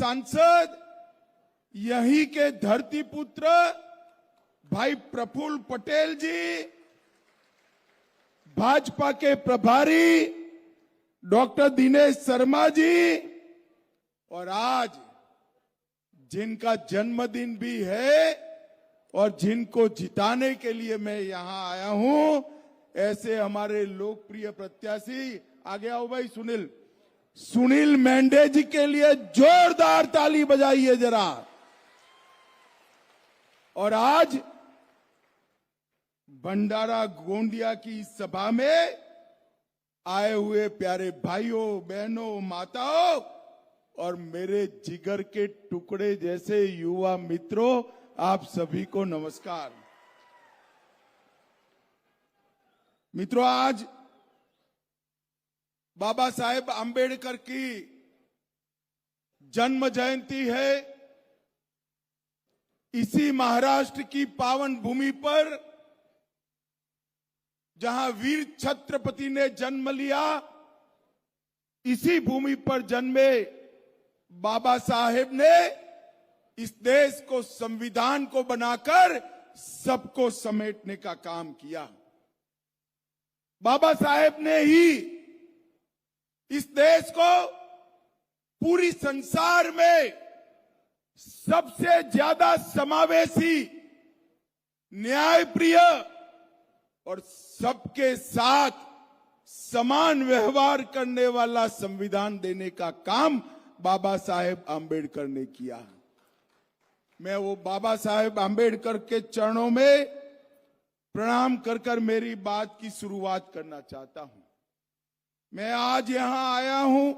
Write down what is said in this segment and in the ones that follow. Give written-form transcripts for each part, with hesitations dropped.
सांसद यहीं के धरती पुत्र भाई प्रफुल्ल पटेल जी, भाजपा के प्रभारी डॉक्टर दिनेश शर्मा जी, और आज जिनका जन्मदिन भी है और जिनको जिताने के लिए मैं यहां आया हूं, ऐसे हमारे लोकप्रिय प्रत्याशी, आगे आओ भाई सुनील मेंढे जी के लिए जोरदार ताली बजाइए जरा। और आज भंडारा गोंदिया की सभा में आए हुए प्यारे भाइयों, बहनों, माताओं और मेरे जिगर के टुकड़े जैसे युवा मित्रों, आप सभी को नमस्कार। मित्रों, आज बाबा साहेब आंबेडकर की जन्म जयंती है। इसी महाराष्ट्र की पावन भूमि पर जहां वीर छत्रपति ने जन्म लिया, इसी भूमि पर जन्मे बाबा साहेब ने इस देश को, संविधान को बनाकर सबको समेटने का काम किया। बाबा साहेब ने ही इस देश को पूरी संसार में सबसे ज्यादा समावेशी, न्यायप्रिय और सबके साथ समान व्यवहार करने वाला संविधान देने का काम बाबा साहेब आंबेडकर ने किया। मैं वो बाबा साहेब आंबेडकर के चरणों में प्रणाम कर कर मेरी बात की शुरुआत करना चाहता हूं। मैं आज यहां आया हूं,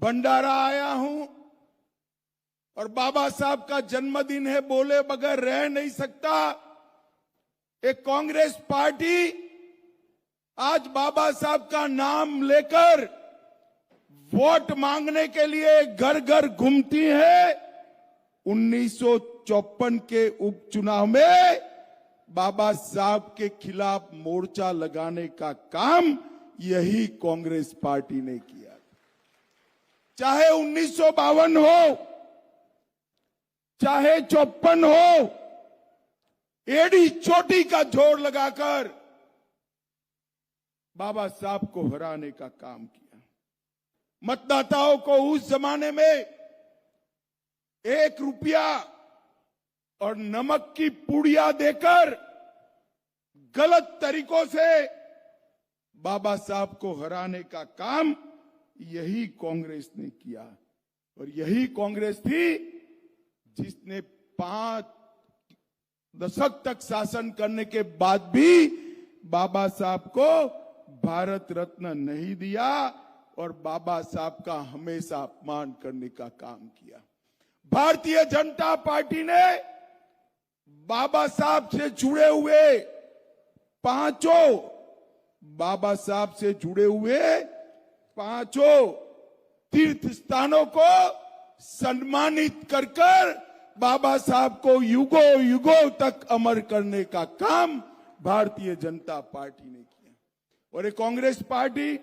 भंडारा आया हूं, और बाबा साहब का जन्मदिन है, बोले बगैर रह नहीं सकता। एक कांग्रेस पार्टी आज बाबा साहब का नाम लेकर वोट मांगने के लिए घर घर घूमती है। 1954 के उपचुनाव में बाबा साहब के खिलाफ मोर्चा लगाने का काम यही कांग्रेस पार्टी ने किया। चाहे 1952 हो, चाहे 54 हो, एड़ी चोटी का जोर लगाकर बाबा साहब को हराने का काम किया। मतदाताओं को उस जमाने में 1 रुपया और नमक की पुड़िया देकर गलत तरीकों से बाबा साहब को हराने का काम यही कांग्रेस ने किया। और यही कांग्रेस थी जिसने 5 दशक तक शासन करने के बाद भी बाबा साहब को भारत रत्न नहीं दिया और बाबा साहब का हमेशा अपमान करने का काम किया। भारतीय जनता पार्टी ने बाबा साहब से जुड़े हुए पांचों तीर्थ स्थानों को सम्मानित कर बाबा साहब को युगों युगों तक अमर करने का काम भारतीय जनता पार्टी ने किया। और ये कांग्रेस पार्टी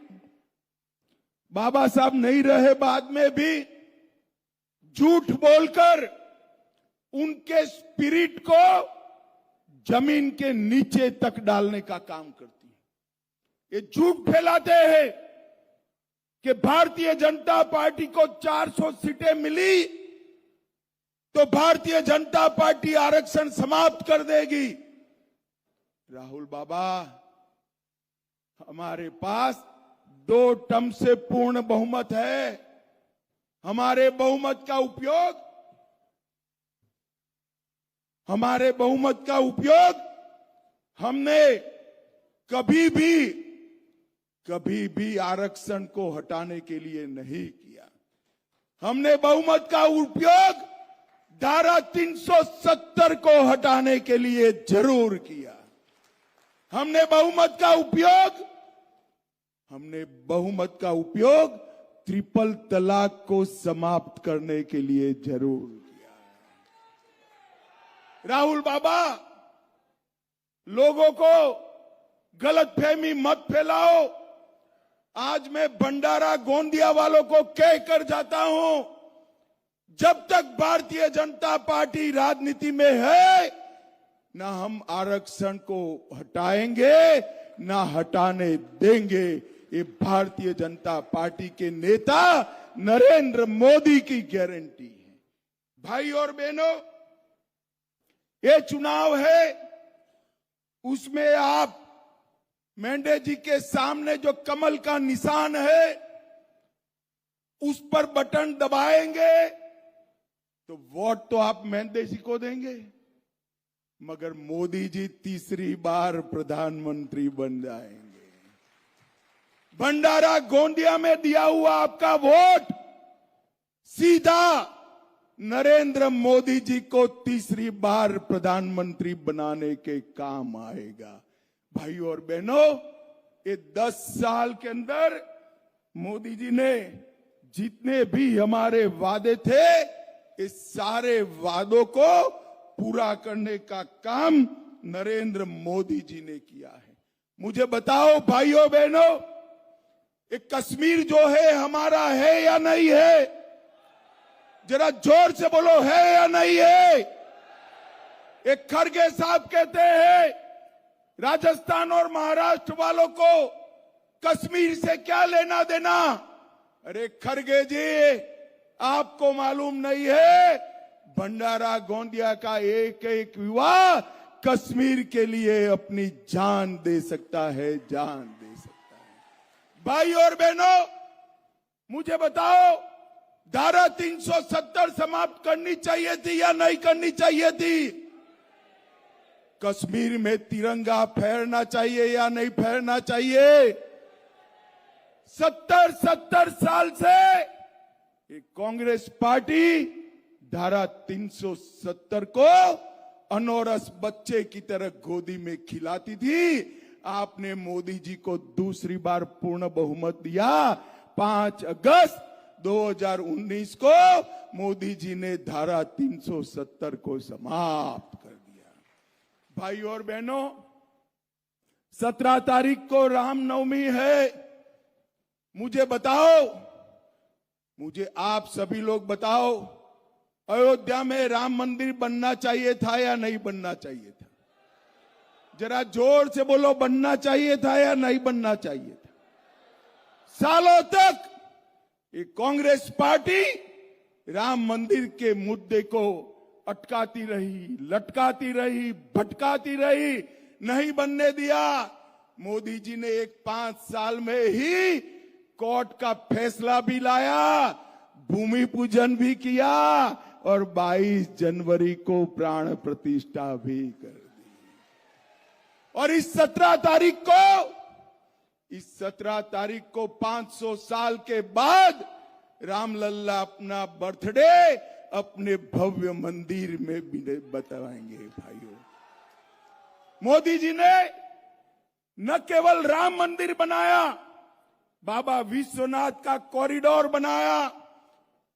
बाबा साहब नहीं रहे बाद में भी झूठ बोलकर उनके स्पिरिट को जमीन के नीचे तक डालने का काम करती है। ये झूठ फैलाते हैं कि भारतीय जनता पार्टी को 400 सीटें मिली तो भारतीय जनता पार्टी आरक्षण समाप्त कर देगी। राहुल बाबा, हमारे पास 2 टर्म से पूर्ण बहुमत है। हमारे बहुमत का उपयोग हमने कभी भी आरक्षण को हटाने के लिए नहीं किया। हमने बहुमत का उपयोग धारा 370 को हटाने के लिए जरूर किया। हमने बहुमत का उपयोग ट्रिपल तलाक को समाप्त करने के लिए जरूर किया। राहुल बाबा, लोगों को गलतफहमी मत फैलाओ। आज मैं भंडारा गोंदिया वालों को कहकर जाता हूं, जब तक भारतीय जनता पार्टी राजनीति में है, ना हम आरक्षण को हटाएंगे, ना हटाने देंगे। ये भारतीय जनता पार्टी के नेता नरेंद्र मोदी की गारंटी है। भाई और बहनों, ये चुनाव है, उसमें आप मेंढे जी के सामने जो कमल का निशान है, उस पर बटन दबाएंगे तो वोट तो आप मेंढे जी को देंगे, मगर मोदी जी तीसरी बार प्रधानमंत्री बन जाएंगे। भंडारा गोंदिया में दिया हुआ आपका वोट सीधा नरेंद्र मोदी जी को तीसरी बार प्रधानमंत्री बनाने के काम आएगा। भाई और बहनों, ये 10 साल के अंदर मोदी जी ने जितने भी हमारे वादे थे, इस सारे वादों को पूरा करने का काम नरेंद्र मोदी जी ने किया है। मुझे बताओ भाइयों बहनों, ये कश्मीर जो है हमारा है या नहीं है? जरा जोर से बोलो, है या नहीं है? एक खड़गे साहब कहते हैं राजस्थान और महाराष्ट्र वालों को कश्मीर से क्या लेना देना। अरे खड़गे जी, आपको मालूम नहीं है, भंडारा गोंदिया का एक एक युवा कश्मीर के लिए अपनी जान दे सकता है, जान दे सकता है। भाई और बहनों, मुझे बताओ, धारा 370 समाप्त करनी चाहिए थी या नहीं करनी चाहिए थी? कश्मीर में तिरंगा फहरना चाहिए या नहीं फहरना चाहिए? 70 साल से कांग्रेस पार्टी धारा 370 को अनौरस बच्चे की तरह गोदी में खिलाती थी। आपने मोदी जी को दूसरी बार पूर्ण बहुमत दिया। 5 अगस्त 2019 को मोदी जी ने धारा 370 को समाप्त कर दिया। भाई और बहनों, 17 तारीख को रामनवमी है। मुझे बताओ, मुझे आप सभी लोग बताओ, अयोध्या में राम मंदिर बनना चाहिए था या नहीं बनना चाहिए था? जरा जोर से बोलो, बनना चाहिए था या नहीं बनना चाहिए था? सालों तक ये कांग्रेस पार्टी राम मंदिर के मुद्दे को अटकाती रही, लटकाती रही, भटकाती रही, नहीं बनने दिया। मोदी जी ने 5 साल में ही कोर्ट का फैसला भी लाया, भूमि पूजन भी किया और 22 जनवरी को प्राण प्रतिष्ठा भी कर दी। और इस 17 तारीख को 500 साल के बाद रामलल्ला अपना बर्थडे अपने भव्य मंदिर में भी बताएंगे। भाइयों, मोदी जी ने न केवल राम मंदिर बनाया, बाबा विश्वनाथ का कॉरिडोर बनाया,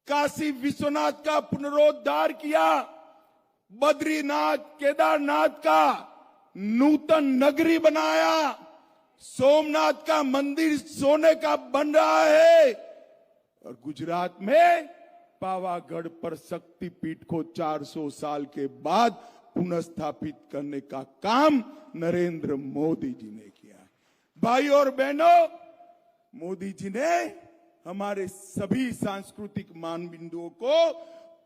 काशी विश्वनाथ का पुनरोद्धार किया, बद्रीनाथ केदारनाथ का नूतन नगरी बनाया, सोमनाथ का मंदिर सोने का बन रहा है और गुजरात में पावागढ़ पर शक्तिपीठ को 400 साल के बाद पुनर्स्थापित करने का काम नरेंद्र मोदी जी ने किया। भाई और बहनों, मोदी जी ने हमारे सभी सांस्कृतिक मानबिंदुओं को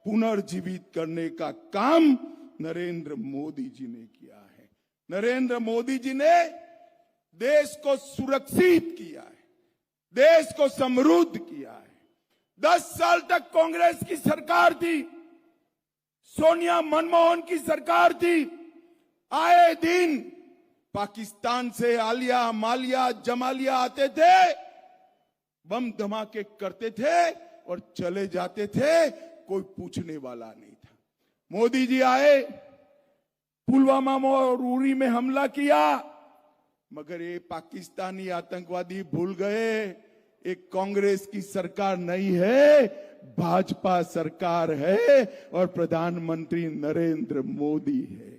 पुनर्जीवित करने का काम नरेंद्र मोदी जी ने किया है। नरेंद्र मोदी जी ने देश को सुरक्षित किया है, देश को समृद्ध किया है। 10 साल तक कांग्रेस की सरकार थी, सोनिया मनमोहन की सरकार थी। आए दिन पाकिस्तान से आलिया, मालिया, जमालिया आते थे, बम धमाके करते थे और चले जाते थे, कोई पूछने वाला नहीं था। मोदी जी आए, पुलवामा और उरी में हमला किया, मगर ये पाकिस्तानी आतंकवादी भूल गए एक कांग्रेस की सरकार नहीं है, भाजपा सरकार है और प्रधानमंत्री नरेंद्र मोदी है।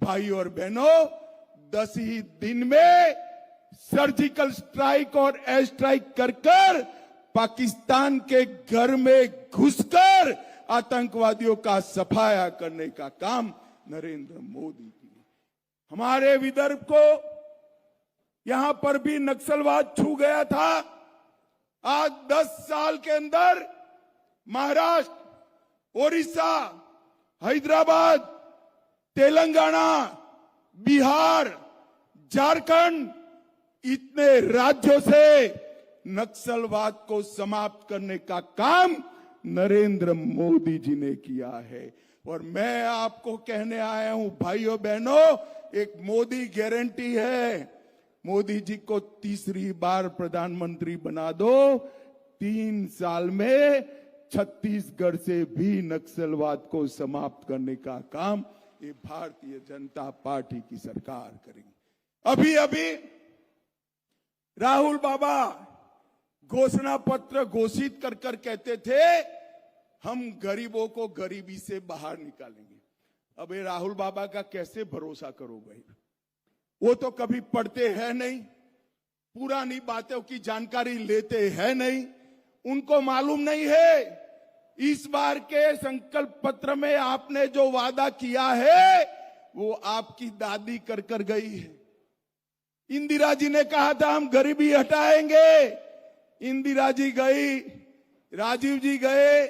भाई और बहनों, 10 ही दिन में सर्जिकल स्ट्राइक और एयर स्ट्राइक कर कर पाकिस्तान के घर में घुसकर आतंकवादियों का सफाया करने का काम नरेंद्र मोदी की। हमारे विदर्भ को यहां पर भी नक्सलवाद छू गया था। आज 10 साल के अंदर महाराष्ट्र, ओडिशा, हैदराबाद, तेलंगाना, बिहार, झारखंड, इतने राज्यों से नक्सलवाद को समाप्त करने का काम नरेंद्र मोदी जी ने किया है। और मैं आपको कहने आया हूं भाइयों बहनों, एक मोदी गारंटी है। मोदी जी को तीसरी बार प्रधानमंत्री बना दो, 3 साल में छत्तीसगढ़ से भी नक्सलवाद को समाप्त करने का काम ये भारतीय जनता पार्टी की सरकार करेगी। अभी अभी राहुल बाबा घोषणा पत्र घोषित कर कर कहते थे हम गरीबों को गरीबी से बाहर निकालेंगे। अब ये राहुल बाबा का कैसे भरोसा करो भाई? वो तो कभी पढ़ते हैं नहीं, पुरानी बातों की जानकारी लेते हैं नहीं, उनको मालूम नहीं है इस बार के संकल्प पत्र में आपने जो वादा किया है वो आपकी दादी कर कर गई है। इंदिरा जी ने कहा था हम गरीबी हटाएंगे, इंदिरा जी गई, राजीव जी गए,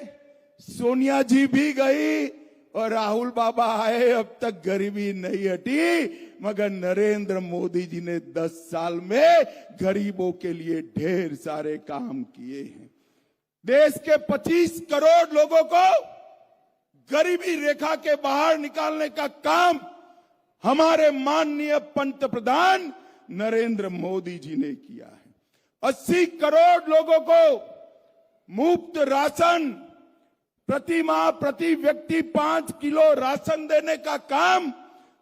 सोनिया जी भी गई और राहुल बाबा आए, अब तक गरीबी नहीं हटी। मगर नरेंद्र मोदी जी ने 10 साल में गरीबों के लिए ढेर सारे काम किए हैं। देश के 25 करोड़ लोगों को गरीबी रेखा के बाहर निकालने का काम हमारे माननीय पंतप्रधान नरेंद्र मोदी जी ने किया है। 80 करोड़ लोगों को मुफ्त राशन, प्रति माह प्रति व्यक्ति 5 किलो राशन देने का काम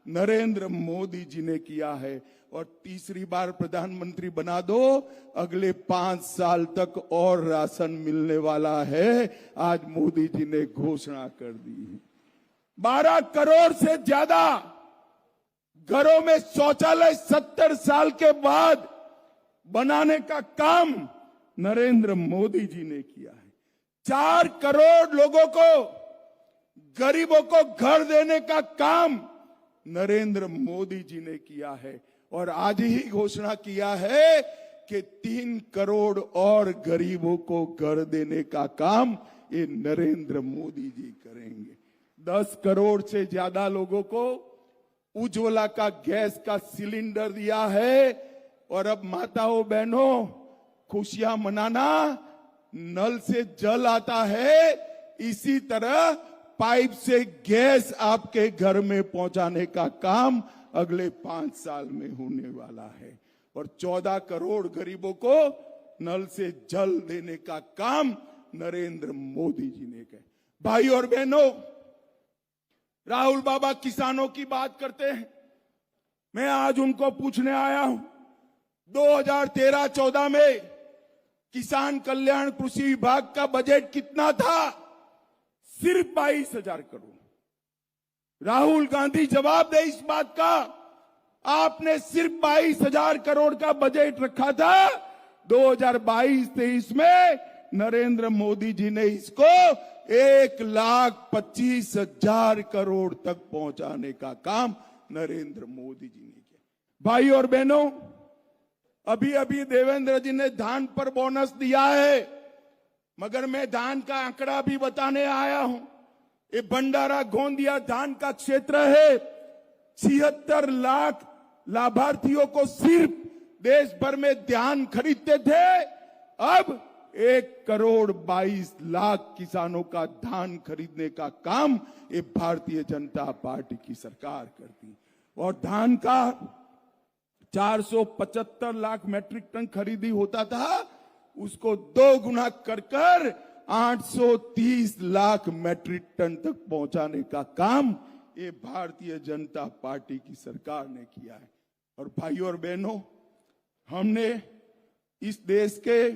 नरेंद्र मोदी जी ने किया है। और तीसरी बार प्रधानमंत्री बना दो, अगले 5 साल तक और राशन मिलने वाला है। आज मोदी जी ने घोषणा कर दी है। 12 करोड़ से ज्यादा घरों में शौचालय 70 साल के बाद बनाने का काम नरेंद्र मोदी जी ने किया है। 4 करोड़ लोगों को, गरीबों को घर देने का काम नरेंद्र मोदी जी ने किया है। और आज ही घोषणा किया है कि 3 करोड़ और गरीबों को घर देने का काम ये नरेंद्र मोदी जी करेंगे। 10 करोड़ से ज्यादा लोगों को उज्ज्वला का गैस का सिलेंडर दिया है। और अब माताओं बहनों, खुशियां मनाना, नल से जल आता है, इसी तरह पाइप से गैस आपके घर में पहुंचाने का काम अगले 5 साल में होने वाला है। और 14 करोड़ गरीबों को नल से जल देने का काम नरेंद्र मोदी जी ने किया। भाई और बहनों, राहुल बाबा किसानों की बात करते हैं, मैं आज उनको पूछने आया हूं 2013-14 में किसान कल्याण कृषि विभाग का बजट कितना था? सिर्फ 22,000 करोड़। राहुल गांधी जवाब दे इस बात का। आपने सिर्फ 22,000 करोड़ का बजट रखा था। 2022-23 में नरेंद्र मोदी जी ने इसको 1,25,000 करोड़ तक पहुंचाने का काम नरेंद्र मोदी जी ने किया। भाई और बहनों, अभी अभी देवेंद्र जी ने धान पर बोनस दिया है, मगर मैं धान का आंकड़ा भी बताने आया हूं। ये भंडारा गोंदिया धान का क्षेत्र है। 76 लाख लाभार्थियों को सिर्फ देश भर में धान खरीदते थे, अब 1,22,00,000 किसानों का धान खरीदने का काम ये भारतीय जनता पार्टी की सरकार करती। और धान का 475 लाख मैट्रिक टन खरीदी होता था, उसको 2 गुना कर 830 लाख मैट्रिक टन तक पहुंचाने का काम ये भारतीय जनता पार्टी की सरकार ने किया है। और भाइयों और बहनों, हमने इस देश के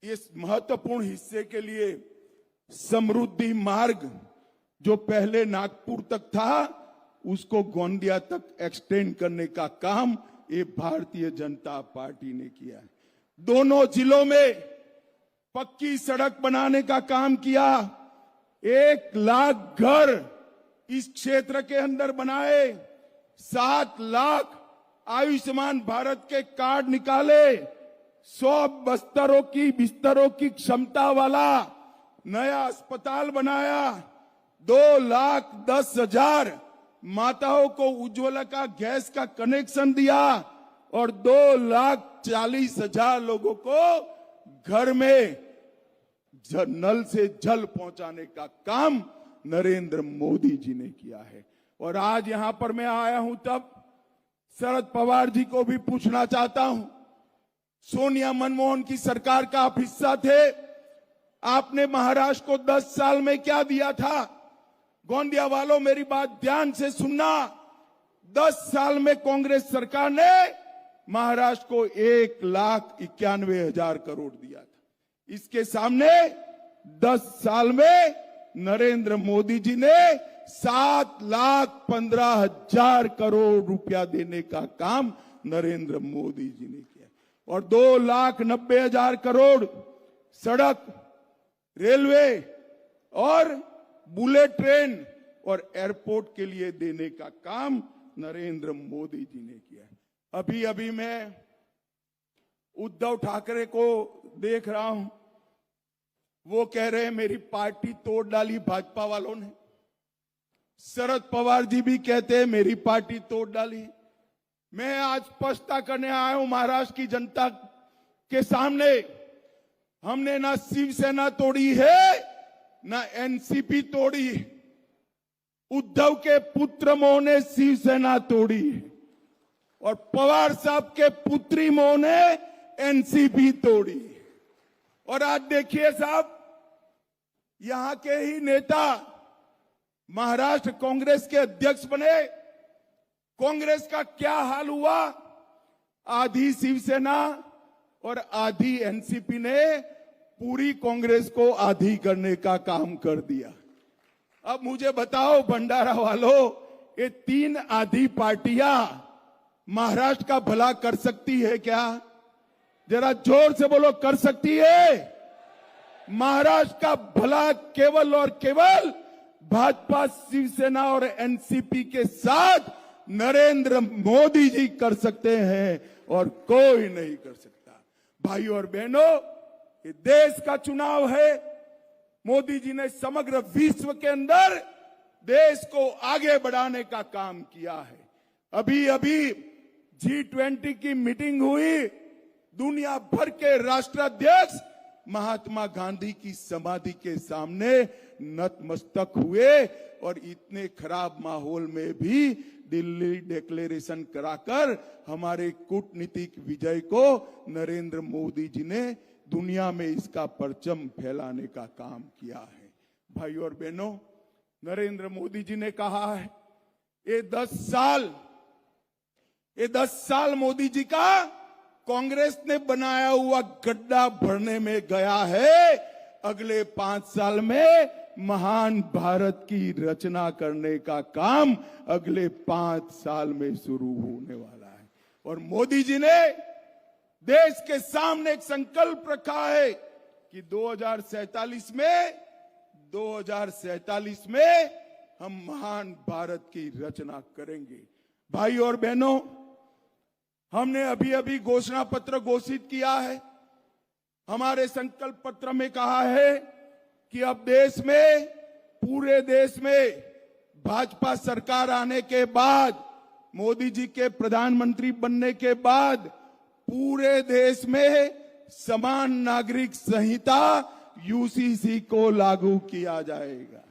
इस महत्वपूर्ण हिस्से के लिए समृद्धि मार्ग जो पहले नागपुर तक था, उसको गोंदिया तक एक्सटेंड करने का काम ये भारतीय जनता पार्टी ने किया है। दोनों जिलों में पक्की सड़क बनाने का काम किया। 1 लाख घर इस क्षेत्र के अंदर बनाए। 7 लाख आयुष्मान भारत के कार्ड निकाले। 100 बिस्तरों की क्षमता वाला नया अस्पताल बनाया। 2,10,000 माताओं को उज्ज्वला का गैस का कनेक्शन दिया और 2,40,000 लोगों को घर में नल से जल पहुंचाने का काम नरेंद्र मोदी जी ने किया है। और आज यहां पर मैं आया हूं तब शरद पवार जी को भी पूछना चाहता हूं, सोनिया मनमोहन की सरकार का आप हिस्सा थे, आपने महाराष्ट्र को 10 साल में क्या दिया था? गोंदिया वालों मेरी बात ध्यान से सुनना, 10 साल में कांग्रेस सरकार ने महाराष्ट्र को 1,91,000 करोड़ दिया था। इसके सामने 10 साल में नरेंद्र मोदी जी ने 7,15,000 करोड़ रुपया देने का काम नरेंद्र मोदी जी ने किया और 2,90,000 करोड़ सड़क, रेलवे और बुलेट ट्रेन और एयरपोर्ट के लिए देने का काम नरेंद्र मोदी जी ने किया। अभी अभी मैं उद्धव ठाकरे को देख रहा हूं, वो कह रहे हैं मेरी पार्टी तोड़ डाली भाजपा वालों ने। शरद पवार जी भी कहते हैं मेरी पार्टी तोड़ डाली। मैं आज स्पष्टता करने आया हूं महाराष्ट्र की जनता के सामने, हमने ना शिवसेना तोड़ी है ना एनसीपी तोड़ी। उद्धव के पुत्र मोह ने शिवसेना तोड़ी और पवार साहब के पुत्री मोह ने एनसीपी तोड़ी। और आज देखिए साहब, यहां के ही नेता महाराष्ट्र कांग्रेस के अध्यक्ष बने। कांग्रेस का क्या हाल हुआ? आधी शिवसेना और आधी एनसीपी ने पूरी कांग्रेस को आधी करने का काम कर दिया। अब मुझे बताओ भंडारा वालों, ये 3 आधी पार्टियां महाराष्ट्र का भला कर सकती है क्या? जरा जोर से बोलो, कर सकती है? महाराष्ट्र का भला केवल और केवल भाजपा, शिवसेना और एनसीपी के साथ नरेंद्र मोदी जी कर सकते हैं और कोई नहीं कर सकता। भाई और बहनों, ये देश का चुनाव है। मोदी जी ने समग्र विश्व के अंदर देश को आगे बढ़ाने का काम किया है। अभी अभी G20 की मीटिंग हुई, दुनिया भर के राष्ट्राध्यक्ष महात्मा गांधी की समाधि के सामने नतमस्तक हुए और इतने खराब माहौल में भी दिल्ली डिक्लेरेशन कराकर हमारे कूटनीतिक विजय को नरेंद्र मोदी जी ने दुनिया में इसका परचम फैलाने का काम किया है। भाई और बहनों, नरेंद्र मोदी जी ने कहा है ये 10 साल मोदी जी का कांग्रेस ने बनाया हुआ गड्ढा भरने में गया है। अगले 5 साल में महान भारत की रचना करने का काम अगले 5 साल में शुरू होने वाला है। और मोदी जी ने देश के सामने एक संकल्प रखा है कि 2047 में हम महान भारत की रचना करेंगे। भाई और बहनों, हमने अभी अभी घोषणा पत्र घोषित किया है। हमारे संकल्प पत्र में कहा है कि अब पूरे देश में भाजपा सरकार आने के बाद, मोदी जी के प्रधानमंत्री बनने के बाद पूरे देश में समान नागरिक संहिता यूसीसी को लागू किया जाएगा।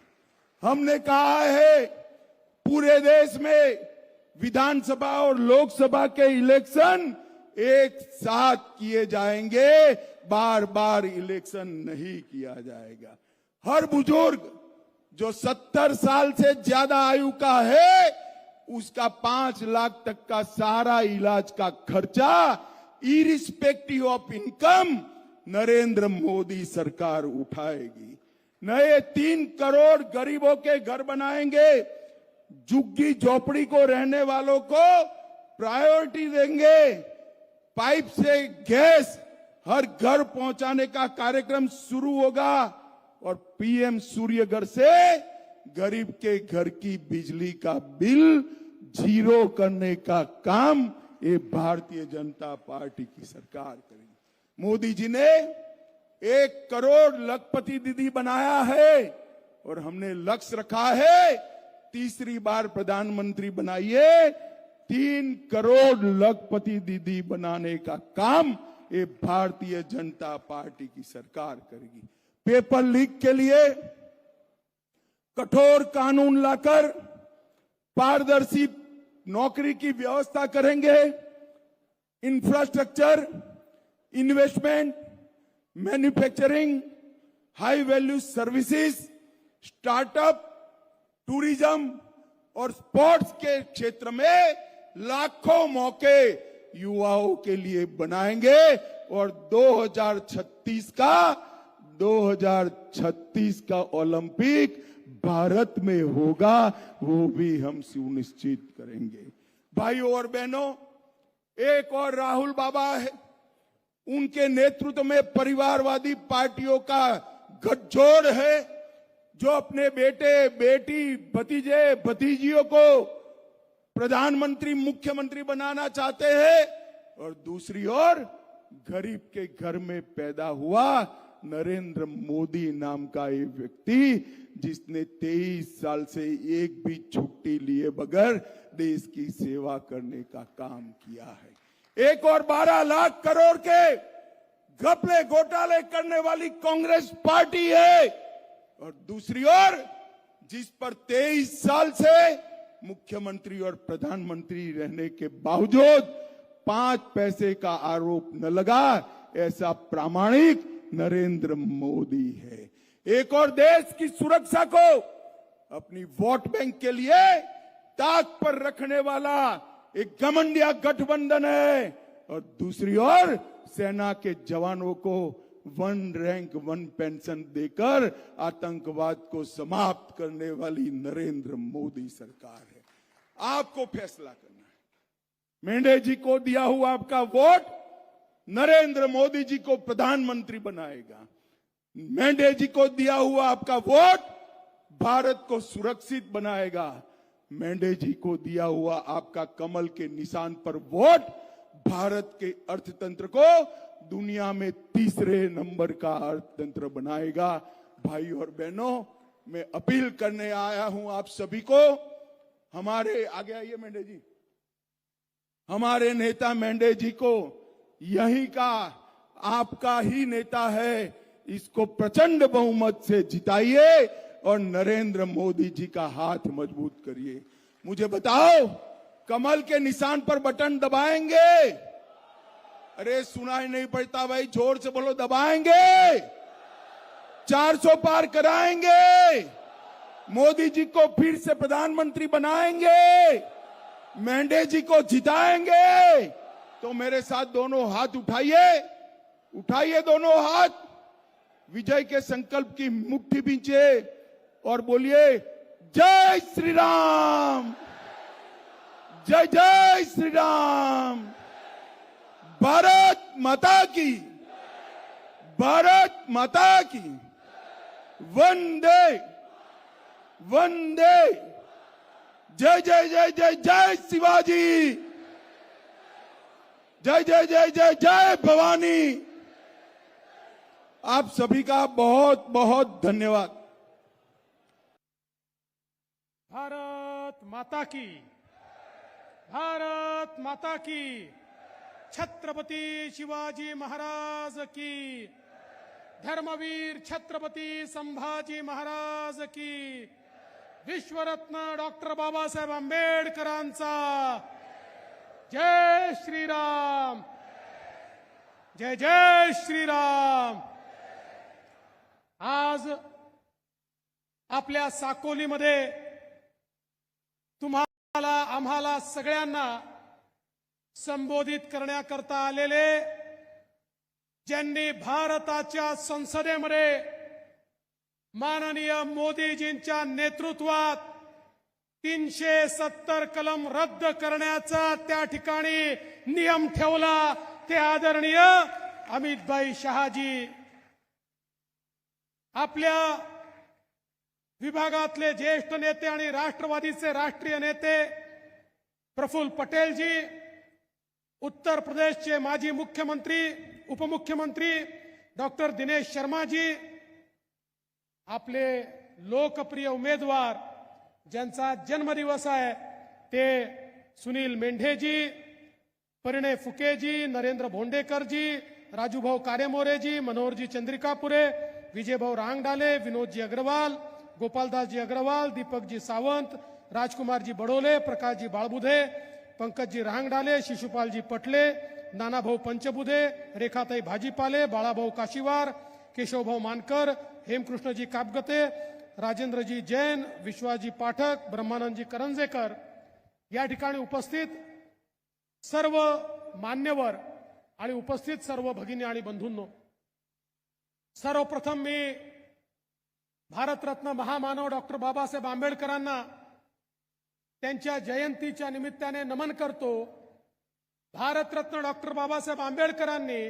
हमने कहा है पूरे देश में विधानसभा और लोकसभा के इलेक्शन एक साथ किए जाएंगे, बार बार इलेक्शन नहीं किया जाएगा। हर बुजुर्ग जो 70 साल से ज्यादा आयु का है, उसका 5 लाख तक का सारा इलाज का खर्चा irrespective of income Narendra Modi सरकार उठाएगी। नए 3 करोड़ गरीबों के घर बनाएंगे। झुग्गी झोपड़ी को रहने वालों को प्रायोरिटी देंगे। पाइप से गैस हर घर पहुंचाने का कार्यक्रम शुरू होगा और पीएम सूर्य घर से गरीब के घर की बिजली का बिल जीरो करने का काम ये भारतीय जनता पार्टी की सरकार करेगी। मोदी जी ने 1 करोड़ लखपति दीदी बनाया है और हमने लक्ष्य रखा है तीसरी बार प्रधानमंत्री बनाइए 3 करोड़ लखपति दीदी बनाने का काम ये भारतीय जनता पार्टी की सरकार करेगी। पेपर लीक के लिए कठोर कानून लाकर पारदर्शी नौकरी की व्यवस्था करेंगे। Infrastructure, investment, manufacturing, high value services, startup, tourism और स्पोर्ट्स के क्षेत्र में लाखों मौके युवाओं के लिए बनाएंगे और 2036 का ओलंपिक भारत में होगा, वो भी हम सुनिश्चित करेंगे। भाइयों और बहनों, एक और राहुल बाबा है, उनके नेतृत्व में परिवारवादी पार्टियों का गठजोड़ है जो अपने बेटे, बेटी, भतीजे, भतीजियों को प्रधानमंत्री, मुख्यमंत्री बनाना चाहते हैं और दूसरी ओर गरीब के घर में पैदा हुआ नरेंद्र मोदी नाम का एक व्यक्ति जिसने 23 साल से एक भी छुट्टी लिए बगैर देश की सेवा करने का काम किया है। एक और 12 लाख करोड़ के घपले घोटाले करने वाली कांग्रेस पार्टी है और दूसरी ओर जिस पर 23 साल से मुख्यमंत्री और प्रधानमंत्री रहने के बावजूद 5 पैसे का आरोप न लगा, ऐसा प्रामाणिक नरेंद्र मोदी है। एक और देश की सुरक्षा को अपनी वोट बैंक के लिए ताक पर रखने वाला एक घमंडिया गठबंधन है और दूसरी ओर सेना के जवानों को 1 रैंक 1 पेंशन देकर आतंकवाद को समाप्त करने वाली नरेंद्र मोदी सरकार है। आपको फैसला करना है। मेंढे जी को दिया हुआ आपका वोट नरेंद्र मोदी जी को प्रधानमंत्री बनाएगा। मेंढे जी को दिया हुआ आपका वोट भारत को सुरक्षित बनाएगा। मेंढे जी को दिया हुआ आपका कमल के निशान पर वोट भारत के अर्थतंत्र को दुनिया में 3रे नंबर का अर्थतंत्र बनाएगा। भाई और बहनों, मैं अपील करने आया हूं आप सभी को, हमारे आगे आइए मेंढे जी, हमारे नेता मेंढे जी को यही का आपका ही नेता है, इसको प्रचंड बहुमत से जिताइए और नरेंद्र मोदी जी का हाथ मजबूत करिए। मुझे बताओ, कमल के निशान पर बटन दबाएंगे? अरे सुनाई नहीं पड़ता भाई, जोर से बोलो, दबाएंगे? 400 पार कराएंगे? मोदी जी को फिर से प्रधानमंत्री बनाएंगे? मेंढे जी को जिताएंगे? तो मेरे साथ दोनों हाथ उठाइए, उठाइए दोनों हाथ, विजय के संकल्प की मुट्ठी बींचे और बोलिए जय श्री राम, जय जय श्री राम, भारत माता की, भारत माता की, वंदे वंदे, जय जय जय जय जय शिवाजी, जय जय जय जय जय भवानी। आप सभी का बहुत बहुत धन्यवाद। भारत माता की, भारत माता की, छत्रपति शिवाजी महाराज की, धर्मवीर छत्रपति संभाजी महाराज की, विश्वरत्न डॉक्टर बाबासाहेब आंबेडकरांचा जय श्रीराम, जय जय श्रीराम। आज आपल्या साकोलीमध्ये तुम्हाला, आम्हाला सगळ्यांना संबोधित करण्याकरता आलेले, ज्यांनी भारताच्या संसदेमध्ये माननीय मोदीजींच्या नेतृत्वात 370 कलम रद्द करण्याचा त्या ठिकाणी नियम ठेवला ते आदरणीय अमितभाई शहाजी. आपल्या विभागातले ज्येष्ठ नेते आणि राष्ट्रवादीचे राष्ट्रीय नेते प्रफुल्ल पटेलजी, उत्तर प्रदेशचे माजी मुख्यमंत्री उपमुख्यमंत्री डॉक्टर दिनेश शर्माजी, आपले लोकप्रिय उमेदवार ज्यांचा जन्मदिवस आहे ते सुनील मेंढेजी, परिणय फुकेजी, नरेंद्र भोंडेकरजी, राजूभाऊ कारेमोरेजी, मनोहरजी चंद्रिकापुरे, विजयभाऊ रांगडाले, विनोदजी अग्रवाल, गोपालदासजी अग्रवाल, दीपकजी सावंत, राजकुमारजी बडोले, प्रकाशजी बाळबुधे, पंकजजी रांगडाले, शिशुपालजी पटले, नानाभाऊ पंचबुधे, रेखाताई भाजीपाले, बाळाभाऊ काशीवार, केशवभाऊ मानकर, हेमकृष्णजी कापगते, राजेंद्रजी जैन, विश्वाजी पाठक, ब्रह्मानंदजी करंजेकर, या ठिकाणी उपस्थित सर्व मान्यवर आणि उपस्थित सर्व भगिनी आणि बंधूंनो, सर्वप्रथम मी भारतरत्न महामानव डॉक्टर बाबासाहेब आंबेडकरांना त्यांच्या जयंतीच्या निमित्ताने नमन करतो. भारतरत्न डॉक्टर बाबासाहेब आंबेडकरांनी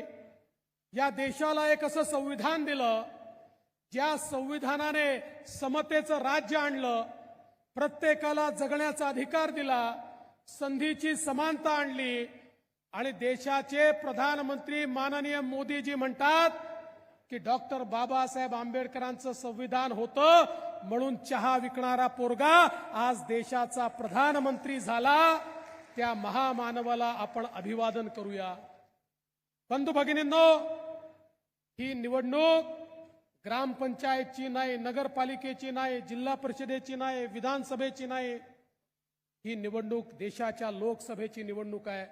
या देशाला एक असं संविधान दिलं, ज्या संविधानाने समतेचं राज्य आणलं, प्रत्येकाला जगण्याचा अधिकार दिला, संधीची समानता आणली आणि देशाचे प्रधानमंत्री माननीय मोदीजी म्हणतात की डॉक्टर बाबासाहेब आंबेडकरांचं संविधान होतं म्हणून चहा विकणारा पोरगा आज देशाचा प्रधानमंत्री झाला. त्या महामानवाला आपण अभिवादन करूया. बंधू भगिनींनो, ही निवडणूक ग्रामपंचायतची नाही, नगरपालिकेची नाही, जिल्हा परिषदेची नाही, विधानसभेची नाही. ही निवडणूक देशाच्या लोकसभेची निवडणूक आहे.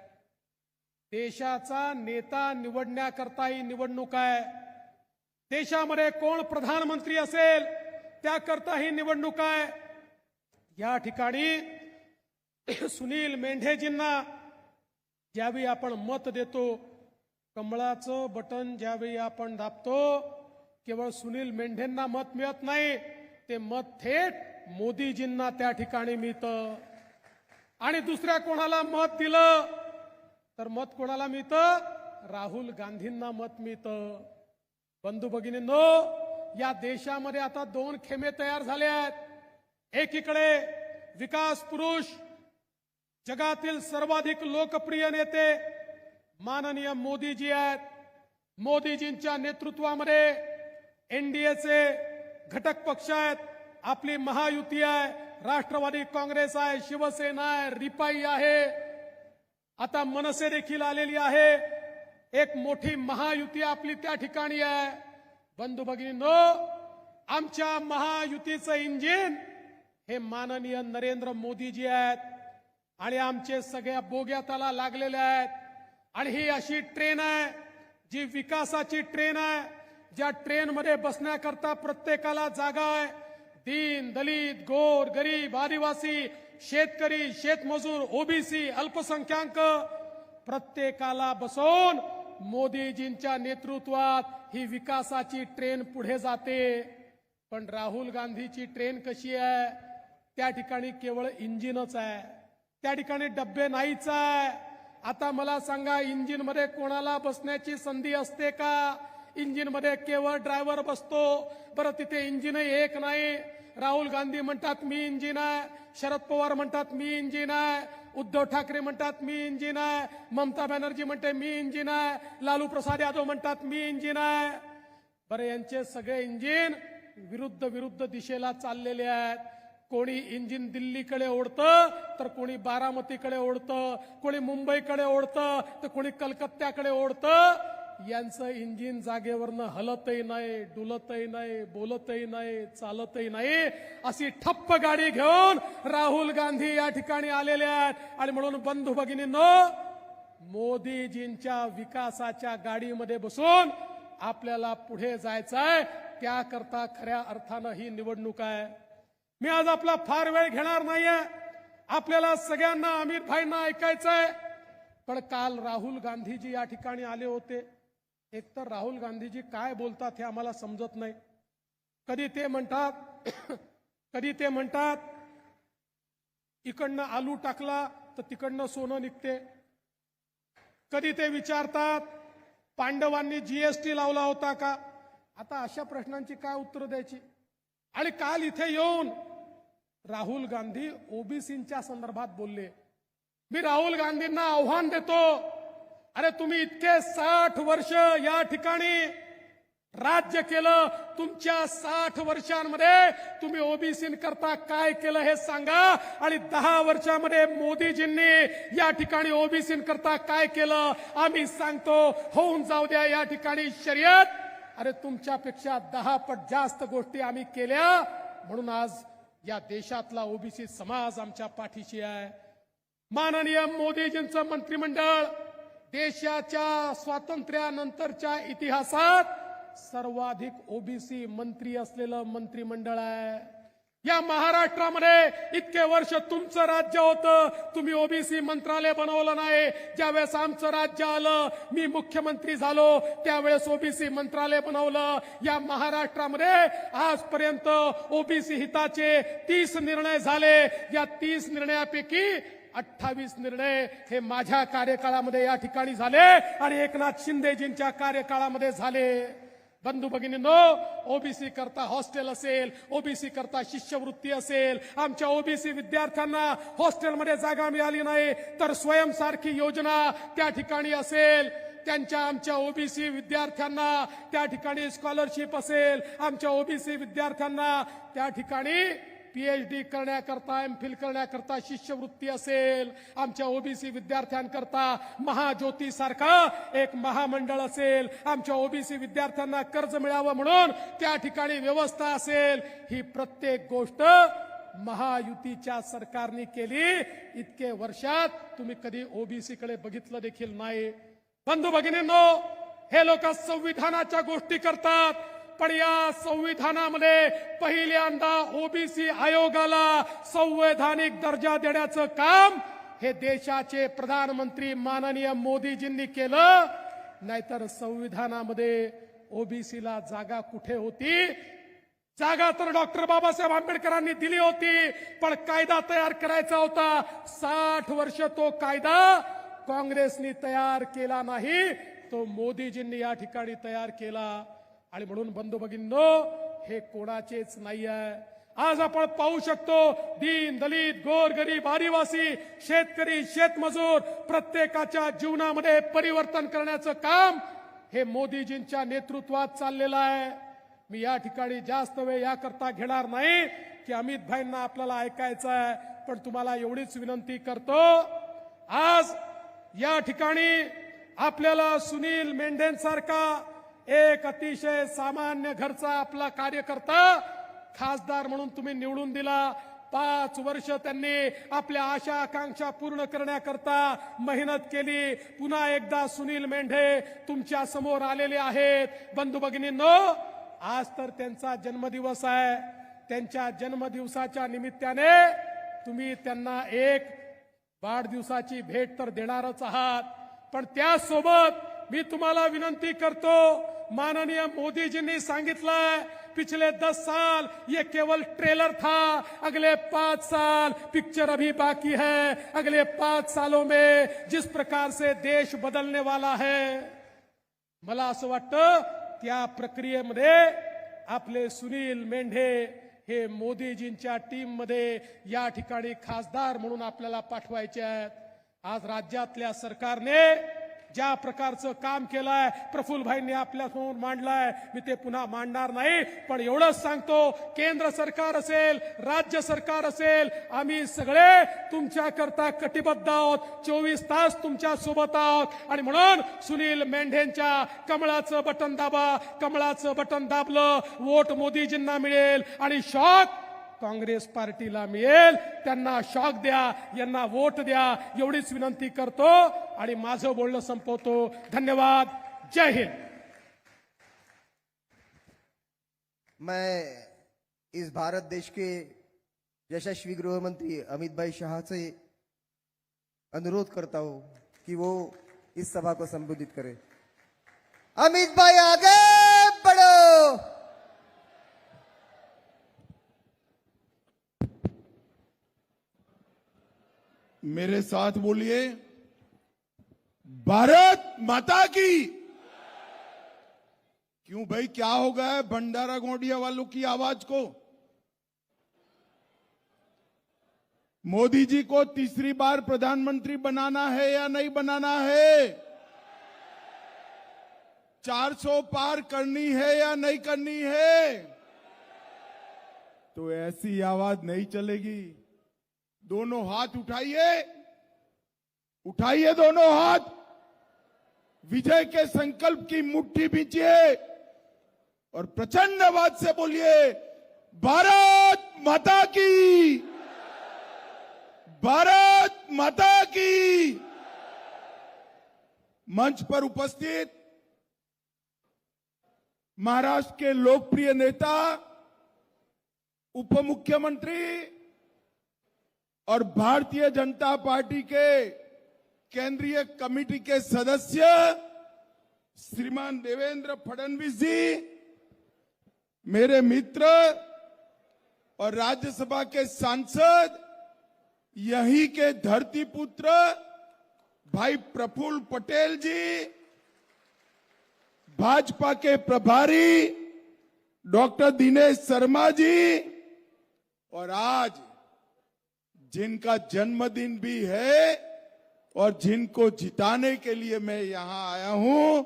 देशाचा नेता निवडण्याकरता ही निवडणूक आहे. देशामध्ये कोण प्रधानमंत्री असेल त्याकरता ही निवडणूक आहे. या ठिकाणी सुनील मेंढेजींना ज्यावेळी आपण मत देतो, कमळाचं बटन ज्यावेळी आपण दाबतो, केवळ सुनील मेंढेंना मत मिळत नाही, ते मत थेट मोदीजींना त्या ठिकाणी मिळतं. आणि दुसऱ्या कोणाला मत दिलं तर मत कोणाला मिळतं? राहुल गांधींना मत मिळतं. बंधू भगिनींनो, या देशामध्ये आता दोन खेमे तयार झाले आहेत. एकीकडे विकास पुरुष, जगातील सर्वाधिक लोकप्रिय नेते माननीय मोदीजी आहेत. मोदीजींच्या नेतृत्वामध्ये एनडीएचे घटक पक्ष आहेत. आपली महायुती आहे, राष्ट्रवादी काँग्रेस आहे, शिवसेना आहे, रिपाई आहे, आता मनसे देखील आलेली आहे. एक मोठी महायुती आपली त्या ठिकाणी आहे. बंधू भगिनींनो, आमच्या महायुतीचं इंजिन हे माननीय नरेंद्र मोदीजी आहेत आणि आमचे सगळ्या बोग्या त्याला लागलेल्या आहेत. आणि ही अशी ट्रेन आहे जी विकासाची ट्रेन आहे, ज्या ट्रेनमध्ये बसण्याकरता प्रत्येकाला जागा आहे. दीन दलित गोर गरीब आदिवासी शेतकरी शेतमजूर ओबीसी अल्पसंख्याक प्रत्येकाला बसवून मोदीजींच्या नेतृत्वात ही विकासाची ट्रेन पुढे जाते. पण राहुल गांधीची ट्रेन कशी आहे? त्या ठिकाणी केवळ इंजिनच आहे, त्या ठिकाणी डब्बे नाहीच आहे. आता मला सांगा, इंजिन मध्ये कोणाला बसण्याची संधी असते का? इंजिन मध्ये केवळ ड्रायव्हर बसतो. बरं, तिथे इंजिनही एक नाही. राहुल गांधी म्हणतात मी इंजिन आहे, शरद पवार म्हणतात मी इंजिन आहे, उद्धव ठाकरे म्हणतात मी इंजिन आहे, ममता बॅनर्जी म्हणते मी इंजिन आहे, लालू प्रसाद यादव म्हणतात मी इंजिन आहे. बरं, यांचे सगळे इंजिन विरुद्ध विरुद्ध दिशेला चाललेले आहेत. कोणी इंजिन दिल्लीकडे ओढतं तर कोणी बारामतीकडे ओढतं, कोणी मुंबईकडे ओढतं तर कोणी कलकत्त्याकडे ओढतं. यांचं इंजिन जागेवरनं हलतही नाही, डुलतही नाही, बोलतही नाही, चालतही नाही. अशी ठप्प गाडी घेऊन राहुल गांधी या ठिकाणी आलेले आहेत. आणि म्हणून बंधू भगिनींनो, मोदीजींच्या विकासाच्या गाडीमध्ये बसून आपल्याला पुढे जायचंय. त्याकरता खऱ्या अर्थानं ही निवडणूक आहे. मी आज आपला फार वेळ घेणार नाहीये. आपल्याला सगळ्यांना अमित भाईंना ऐकायचंय. पण काल राहुल गांधीजी या ठिकाणी आले होते. एकतर राहुल गांधीजी काय बोलतात हे आम्हाला समजत नाही. कधी ते म्हणतात इकडनं आलू टाकला तर तिकडनं सोनं निघते. कधी ते विचारतात पांडवांनी जीएसटी लावला होता का. आता अशा प्रश्नांची काय उत्तर द्यायची. आणि काल इथे येऊन राहुल गांधी ओबीसीच्या संदर्भात बोलले. मी राहुल गांधींना आव्हान देतो, अरे तुम्ही इतके 60 वर्ष या ठिकाणी राज्य केलं, तुमच्या 60 वर्षांमध्ये तुम्ही ओबीसींकरता काय केलं हे सांगा. आणि 10 वर्षांमध्ये मोदीजींनी या ठिकाणी ओबीसींकरता काय केलं आम्ही सांगतो. होऊन जाऊ द्या या ठिकाणी शर्यत. अरे तुमच्यापेक्षा 10 पट जास्त गोष्टी आम्ही केल्या, म्हणून आज या देशातला ओबीसी समाज आमच्या पाठीशी आहे. माननीय मोदीजींचं मंत्रिमंडळ देशाच्या स्वातंत्र्यानंतरच्या इतिहासात सर्वाधिक ओबीसी मंत्री असलेलं मंत्रिमंडळ आहे. या महाराष्ट्रामध्ये इतके वर्ष तुमचं राज्य होतं, तुम्ही ओबीसी मंत्रालय बनवलं नाही. ज्यावेळेस आमचं राज्य आलं, मी मुख्यमंत्री झालो, त्यावेळेस ओबीसी मंत्रालय बनवलं. या महाराष्ट्रामध्ये आजपर्यंत ओबीसी हिताचे 30 निर्णय झाले. या 30 निर्णयापैकी 28 निर्णय हे माझ्या कार्यकाळामध्ये या ठिकाणी झाले आणि एकनाथ शिंदेजींच्या कार्यकाळामध्ये झाले. बंधू भगिनींनो, ओबीसी करता हॉस्टेल असेल, ओबीसी करता शिष्यवृत्ती असेल, आमच्या ओबीसी विद्यार्थ्यांना हॉस्टेलमध्ये जागा मिळाली नाही तर स्वयंसारखी योजना त्या ठिकाणी असेल. त्यांच्या आमच्या ओबीसी विद्यार्थ्यांना त्या ठिकाणी स्कॉलरशिप असेल, आमच्या ओबीसी विद्यार्थ्यांना त्या ठिकाणी पीएचडी करण्याकरता एमफिल करण्याकरता शिष्यवृत्ती असेल. आमच्या ओबीसी विद्यार्थ्यांकरता महाज्योती सारखा एक महामंडळ असेल. आमच्या ओबीसी विद्यार्थ्यांना कर्ज मिळावं म्हणून त्या ठिकाणी व्यवस्था असेल. ही प्रत्येक गोष्ट महायुतीच्या सरकारने केली. इतके वर्षात तुम्ही कधी ओबीसी कडे बघितलं देखील नाही. बंधू भगिनींनो, हे लोक संविधानाच्या गोष्टी करतात, पण या संविधानामध्ये पहिल्यांदा ओबीसी आयोगाला संवैधानिक दर्जा देण्याचं काम हे देशाचे प्रधानमंत्री माननीय मोदीजींनी केलं. नाहीतर संविधानामध्ये ओबीसीला जागा कुठे होती. जागा तर डॉक्टर बाबासाहेब आंबेडकरांनी दिली होती, पण कायदा तयार करायचा होता. 60 वर्ष तो कायदा काँग्रेसनी तयार केला नाही, तो मोदीजींनी या ठिकाणी तयार केला. आणि म्हणून बंधू भगिनींनो, हे कोणाचेच नाही आहे. आज आपण पाहू शकतो, दीन दलित गोरगरीब आदिवासी शेतकरी शेतमजूर प्रत्येकाच्या जीवनामध्ये परिवर्तन करण्याचं काम हे मोदीजींच्या नेतृत्वात चाललेलं आहे. मी या ठिकाणी जास्त वेळ याकरता घेणार नाही की अमित भाईंना आपल्याला ऐकायचं आहे, पण तुम्हाला एवढीच विनंती करतो, आज या ठिकाणी आपल्याला सुनील मेंढेंसारखा एक अतिशय सामान्य घरचा आपला कार्यकर्ता खासदार म्हणून तुम्ही निवडून दिला. 5 वर्ष त्यांनी आपल्या आशा आकांक्षा पूर्ण करण्याकरता मेहनत केली. पुन्हा एकदा सुनील मेंढे तुमच्या समोर आलेले आहेत. बंधू भगिनींनो, आज तर त्यांचा जन्मदिवस आहे. त्यांच्या जन्मदिवसाच्या निमित्ताने तुम्ही त्यांना एक वाढदिवसाची भेट तर देणारच आहात, पण त्यासोबत मी तुम्हाला विनंती करतो, माननीय मोदी जी ने सांगितलं पिछले 10 साल ये केवल ट्रेलर था, अगले 5 साल पिक्चर अभी बाकी है। अगले 5 सालों में जिस प्रकार से देश बदलने वाला है, मला असं वाटतं त्या प्रक्रियेमध्ये आपले सुनील मेंढे हे मोदीजींच्या टीम मध्ये या ठिकाणी खासदार म्हणून आपल्याला पाठवायचे आहेत। आज राज्यातल्या सरकारने ज्या प्रकारचं काम केलंय, प्रफुल्लभाईंनी आपल्यासमोर मांडलंय, मी ते पुन्हा मांडणार नाही, पण एवढंच सांगतो, केंद्र सरकार असेल, राज्य सरकार असेल, आम्ही सगळे तुमच्याकरता कटिबद्ध आहोत, 24 तास तुमच्या सोबत आहोत। आणि म्हणून सुनील मेंढेंच्या कमळाचं बटन दाबा, कमळाचं बटन दाबलं, वोट मोदीजींना मिळेल आणि शॉक काँग्रेस पार्टीला मिळेल, त्यांना शॉक द्या, यांना वोट द्या, एवढीच विनंती करतो आणि माझं बोलणं संपवतो। धन्यवाद, जय हिंद। मैं इस भारत देश के यशस्वी गृह मंत्री अमित भाई शाह से अनुरोध करता हूं कि वो इस सभा को संबोधित करें। अमित भाई आगे बढ़ो। मेरे साथ बोलिए, भारत माता की। क्यों भाई, क्या हो गया है भंडारा गोंडिया वालों की आवाज को? मोदी जी को तीसरी बार प्रधानमंत्री बनाना है या नहीं बनाना है? 400 पार करनी है या नहीं करनी है? तो ऐसी आवाज नहीं चलेगी। दोनों हाथ उठाइए, उठाइए दोनों हाथ, विजय के संकल्प की मुट्ठी बींचिए और प्रचंड आवाज से बोलिए, भारत माता की, भारत माता की। मंच पर उपस्थित महाराष्ट्र के लोकप्रिय नेता, उप मुख्यमंत्री और भारतीय जनता पार्टी के केंद्रीय कमेटी के सदस्य श्रीमान देवेंद्र फडणवीस जी, मेरे मित्र और राज्यसभा के सांसद, यहीं के धरती पुत्र भाई प्रफुल्ल पटेल जी, भाजपा के प्रभारी डॉक्टर दिनेश शर्मा जी, और आज जिनका जन्मदिन भी है और जिनको जिताने के लिए मैं यहां आया हूं,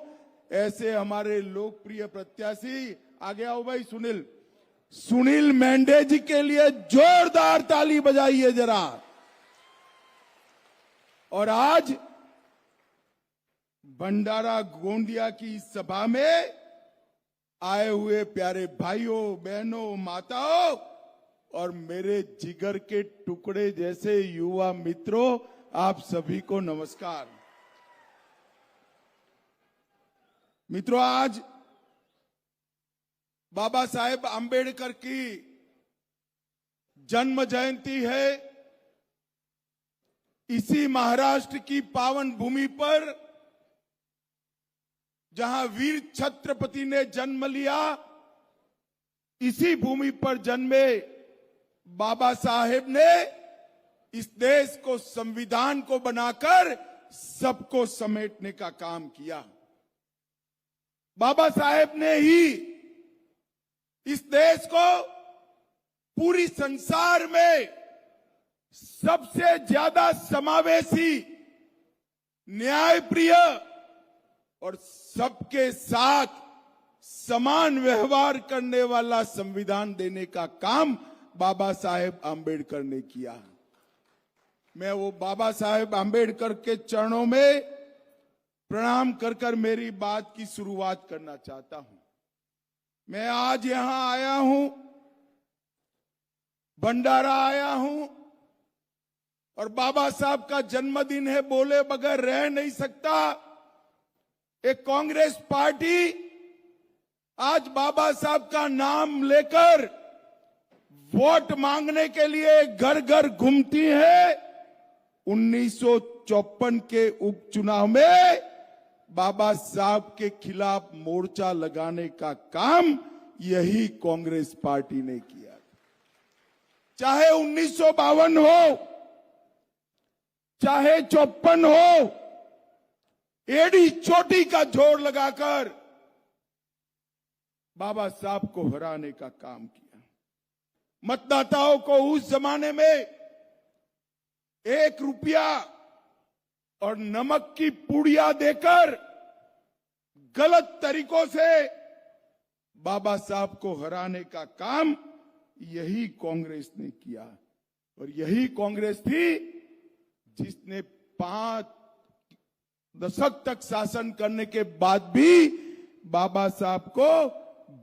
ऐसे हमारे लोकप्रिय प्रत्याशी, आगे आओ भाई, सुनील मेंढे जी के लिए जोरदार ताली बजाइए जरा। और आज भंडारा गोंदिया की सभा में आए हुए प्यारे भाइयों, बहनों, माताओं और मेरे जिगर के टुकड़े जैसे युवा मित्रों, आप सभी को नमस्कार। मित्रों, आज बाबा साहेब आंबेडकर की जन्म जयंती है। इसी महाराष्ट्र की पावन भूमि पर जहां वीर छत्रपति ने जन्म लिया, इसी भूमि पर जन्मे बाबा साहेब ने इस देश को, संविधान को बनाकर सबको समेटने का काम किया। बाबा साहेब ने ही इस देश को पूरी संसार में सबसे ज्यादा समावेशी, न्यायप्रिय और सबके साथ समान व्यवहार करने वाला संविधान देने का काम बाबा साहेब आंबेडकर ने किया। मैं वो बाबा साहेब आंबेडकर के चरणों में प्रणाम कर कर मेरी बात की शुरुआत करना चाहता हूं। मैं आज यहां आया हूं, भंडारा आया हूं, और बाबा साहब का जन्मदिन है, बोले बगैर रह नहीं सकता। एक कांग्रेस पार्टी आज बाबा साहब का नाम लेकर वोट मांगने के लिए घर घर घूमती है। 1954 के उपचुनाव में बाबा साहब के खिलाफ मोर्चा लगाने का काम यही कांग्रेस पार्टी ने किया। चाहे 1952 हो, चाहे 54 हो, एड़ी चोटी का जोर लगाकर बाबा साहब को हराने का काम किया। मतदाताओं को उस जमाने में 1 रुपया और नमक की पुड़िया देकर गलत तरीकों से बाबा साहब को हराने का काम यही कांग्रेस ने किया। और यही कांग्रेस थी जिसने 5 दशक तक शासन करने के बाद भी बाबा साहब को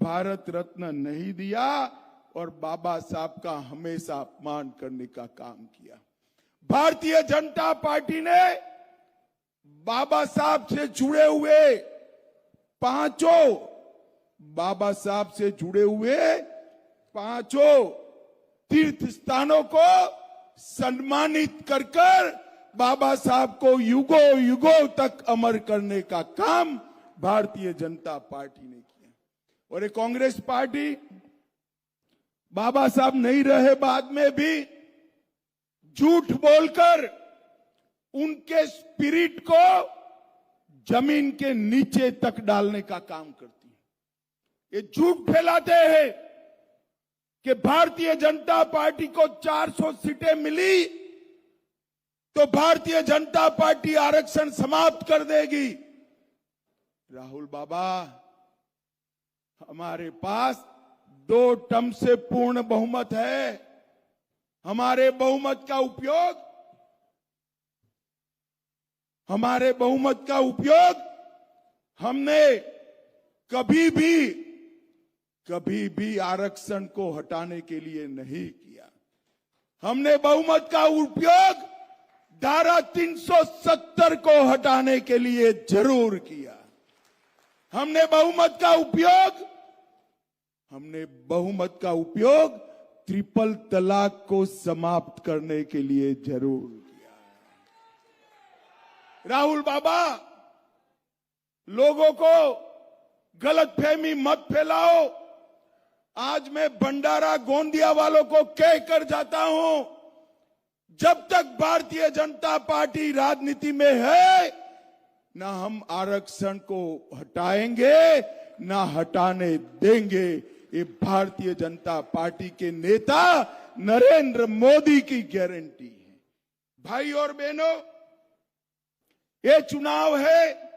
भारत रत्न नहीं दिया और बाबा साहब का हमेशा अपमान करने का काम किया। भारतीय जनता पार्टी ने बाबा साहब से जुड़े हुए पांचों तीर्थ स्थानों को सम्मानित कर बाबा साहब को युगों युगों तक अमर करने का काम भारतीय जनता पार्टी ने किया। और ये कांग्रेस पार्टी बाबा साहब नहीं रहे बाद में भी झूठ बोलकर उनके स्पिरिट को जमीन के नीचे तक डालने का काम करती है। ये झूठ फैलाते हैं कि भारतीय जनता पार्टी को 400 सीटें मिली तो भारतीय जनता पार्टी आरक्षण समाप्त कर देगी। राहुल बाबा, हमारे पास 2 टर्म से पूर्ण बहुमत है। हमारे बहुमत का उपयोग हमने कभी भी आरक्षण को हटाने के लिए नहीं किया। हमने बहुमत का उपयोग धारा 370 को हटाने के लिए जरूर किया। हमने बहुमत का उपयोग ट्रिपल तलाक को समाप्त करने के लिए जरूर किया। राहुल बाबा, लोगों को गलतफहमी मत फैलाओ। आज मैं भंडारा गोंदिया वालों को कहकर जाता हूं, जब तक भारतीय जनता पार्टी राजनीति में है, ना हम आरक्षण को हटाएंगे ना हटाने देंगे। ये भारतीय जनता पार्टी के नेता नरेंद्र मोदी की गारंटी है। भाई और बहनों, ये चुनाव है,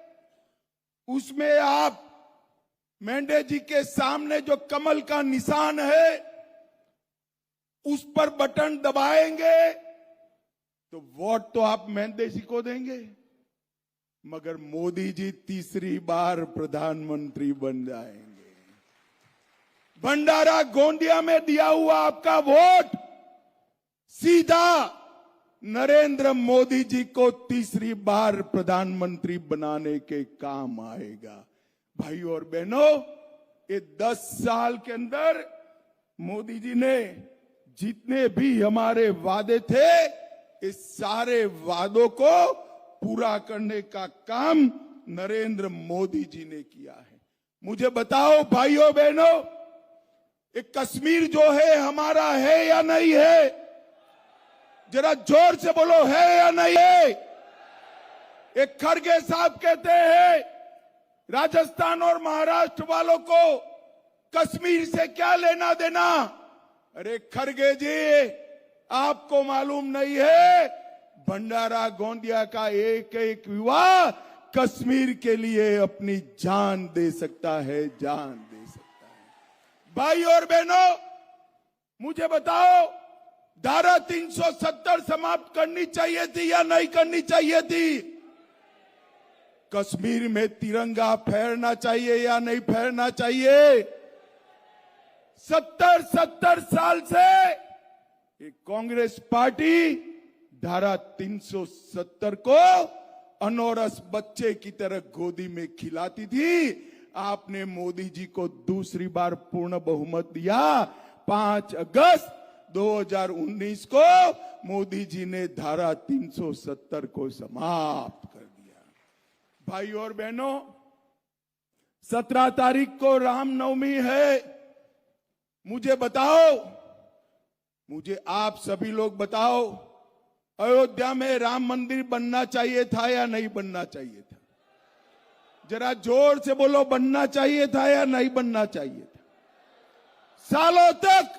उसमें आप मेंढे जी के सामने जो कमल का निशान है उस पर बटन दबाएंगे तो वोट तो आप मेंढे जी को देंगे, मगर मोदी जी तीसरी बार प्रधानमंत्री बन जाएंगे। भंडारा गोंदिया में दिया हुआ आपका वोट सीधा नरेंद्र मोदी जी को तीसरी बार प्रधानमंत्री बनाने के काम आएगा। भाइयों और बहनों, ये 10 साल के अंदर मोदी जी ने जितने भी हमारे वादे थे, इस सारे वादों को पूरा करने का काम नरेंद्र मोदी जी ने किया है। मुझे बताओ भाइयों बहनों, ये कश्मीर जो है हमारा है या नहीं है? जरा जोर से बोलो, है या नहीं है? एक खड़गे साहब कहते हैं राजस्थान और महाराष्ट्र वालों को कश्मीर से क्या लेना देना। अरे खड़गे जी, आपको मालूम नहीं है, भंडारा गोंदिया का एक एक युवा कश्मीर के लिए अपनी जान दे सकता है, जान दे सकता है। भाई और बहनों, मुझे बताओ, धारा 370 समाप्त करनी चाहिए थी या नहीं करनी चाहिए थी? कश्मीर में तिरंगा फहरना चाहिए या नहीं फहरना चाहिए? 70 साल से एक कांग्रेस पार्टी धारा 370 को अनौरस बच्चे की तरह गोदी में खिलाती थी। आपने मोदी जी को दूसरी बार पूर्ण बहुमत दिया। 5 अगस्त 2019 को मोदी जी ने धारा 370 को समाप्त कर दिया। भाई और बहनों, 17 तारीख को रामनवमी है। मुझे बताओ, मुझे आप सभी लोग बताओ, अयोध्या में राम मंदिर बनना चाहिए था या नहीं बनना चाहिए था? जरा जोर से बोलो, बनना चाहिए था या नहीं बनना चाहिए था? सालों तक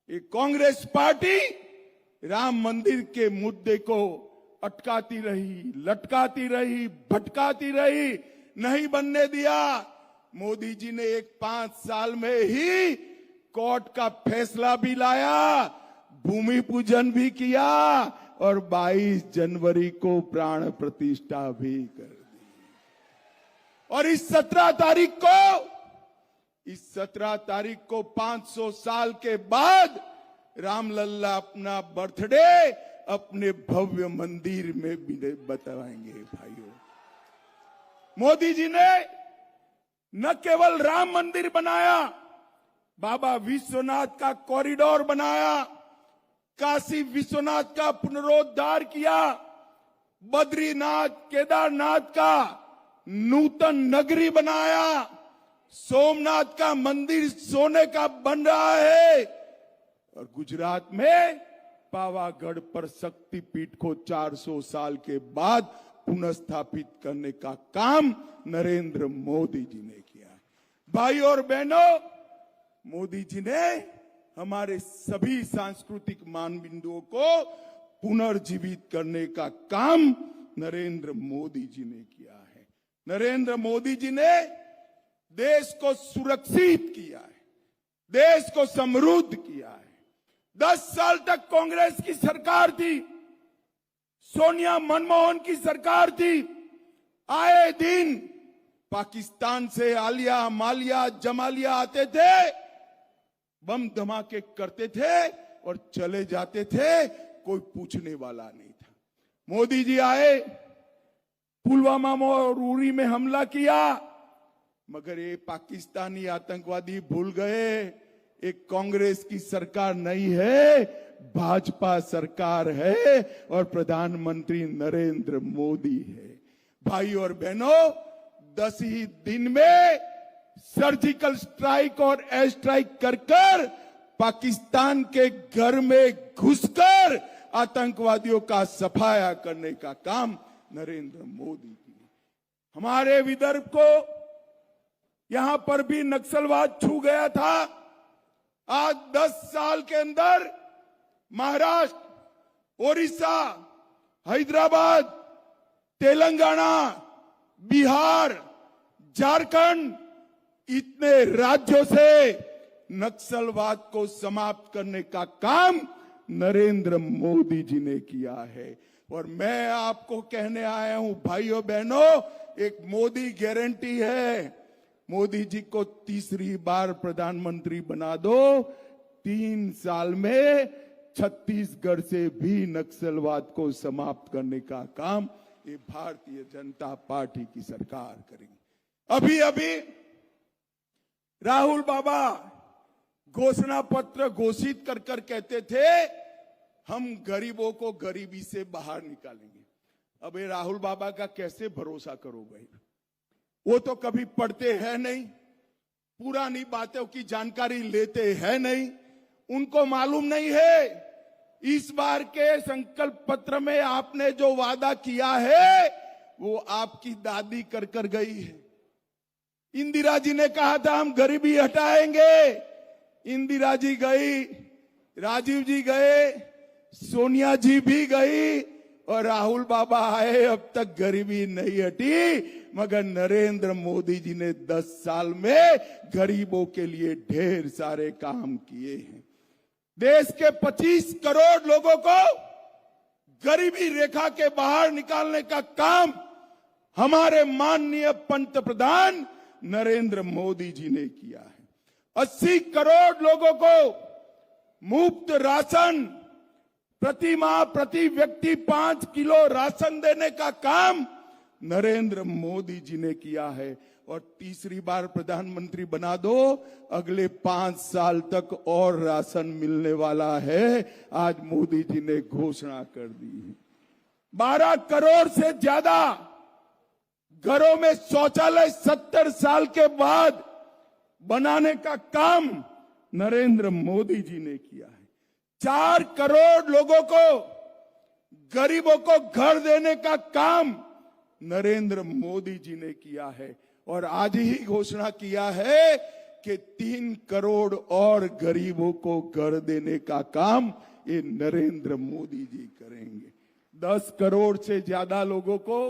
ये कांग्रेस पार्टी राम मंदिर के मुद्दे को अटकाती रही, लटकाती रही, भटकाती रही, नहीं बनने दिया। मोदी जी ने एक 5 साल में ही कोर्ट का फैसला भी लाया, भूमि पूजन भी किया और 22 जनवरी को प्राण प्रतिष्ठा भी कर दी। और इस 17 तारीख को 500 साल के बाद रामलल्ला अपना बर्थडे अपने भव्य मंदिर में भी बताएंगे। भाइयों, मोदी जी ने न केवल राम मंदिर बनाया, बाबा विश्वनाथ का कॉरिडोर बनाया, काशी विश्वनाथ का पुनरोद्धार किया, बद्रीनाथ केदारनाथ का नूतन नगरी बनाया, सोमनाथ का मंदिर सोने का बन रहा है और गुजरात में पावागढ़ पर शक्तिपीठ को 400 साल के बाद पुनर्स्थापित करने का काम नरेंद्र मोदी जी ने किया है। भाई और बहनों, मोदी जी ने हमारे सभी सांस्कृतिक मानबिंदुओं को पुनर्जीवित करने का काम नरेंद्र मोदी जी ने किया है। नरेंद्र मोदी जी ने देश को सुरक्षित किया है, देश को समृद्ध किया है। 10 साल तक कांग्रेस की सरकार थी, सोनिया मनमोहन की सरकार थी। आए दिन पाकिस्तान से आलिया, मालिया, जमालिया आते थे, बम धमाके करते थे और चले जाते थे, कोई पूछने वाला नहीं था। मोदी जी आए, पुलवामा और उरी में हमला किया, मगर ये पाकिस्तानी आतंकवादी भूल गए एक कांग्रेस की सरकार नहीं है, भाजपा सरकार है और प्रधानमंत्री नरेंद्र मोदी है। भाई और बहनों, 10 ही दिन में सर्जिकल स्ट्राइक और एयर स्ट्राइक कर पाकिस्तान के घर में घुसकर आतंकवादियों का सफाया करने का काम नरेंद्र मोदी की। हमारे विदर्भ को यहां पर भी नक्सलवाद छू गया था। आज 10 साल के अंदर महाराष्ट्र, ओडिशा, हैदराबाद, तेलंगाना, बिहार, झारखंड, इतने राज्यों से नक्सलवाद को समाप्त करने का काम नरेंद्र मोदी जी ने किया है। और मैं आपको कहने आया हूं भाइयों बहनों, एक मोदी गारंटी है। मोदी जी को तीसरी बार प्रधानमंत्री बना दो, 3 साल में छत्तीसगढ़ से भी नक्सलवाद को समाप्त करने का काम ये भारतीय जनता पार्टी की सरकार करेगी। अभी अभी राहुल बाबा घोषणा पत्र घोषित कर कहते थे हम गरीबों को गरीबी से बाहर निकालेंगे। अब ये राहुल बाबा का कैसे भरोसा करो भाई, वो तो कभी पढ़ते हैं नहीं, पुरानी बातों की जानकारी लेते हैं नहीं, उनको मालूम नहीं है इस बार के संकल्प पत्र में आपने जो वादा किया है वो आपकी दादी कर गई है। इंदिरा जी ने कहा था हम गरीबी हटाएंगे, इंदिरा जी गई, राजीव जी गए, सोनिया जी भी गई और राहुल बाबा आए, अब तक गरीबी नहीं हटी। मगर नरेंद्र मोदी जी ने 10 साल में गरीबों के लिए ढेर सारे काम किए हैं। देश के 25 करोड़ लोगों को गरीबी रेखा के बाहर निकालने का काम हमारे माननीय पंतप्रधान नरेंद्र मोदी जी ने किया है। 80 करोड़ लोगों को मुफ्त राशन, प्रति माह प्रति व्यक्ति 5 किलो राशन देने का काम नरेंद्र मोदी जी ने किया है। और तीसरी बार प्रधानमंत्री बना दो, अगले 5 साल तक और राशन मिलने वाला है, आज मोदी जी ने घोषणा कर दी है। 12 करोड़ से ज्यादा घरों में शौचालय 70 साल के बाद बनाने का काम नरेंद्र मोदी जी ने किया है। 4 करोड़ लोगों को, गरीबों को घर देने का काम नरेंद्र मोदी जी ने किया है। और आज ही घोषणा किया है कि 3 करोड़ और गरीबों को घर देने का काम ये नरेंद्र मोदी जी करेंगे। 10 करोड़ से ज्यादा लोगों को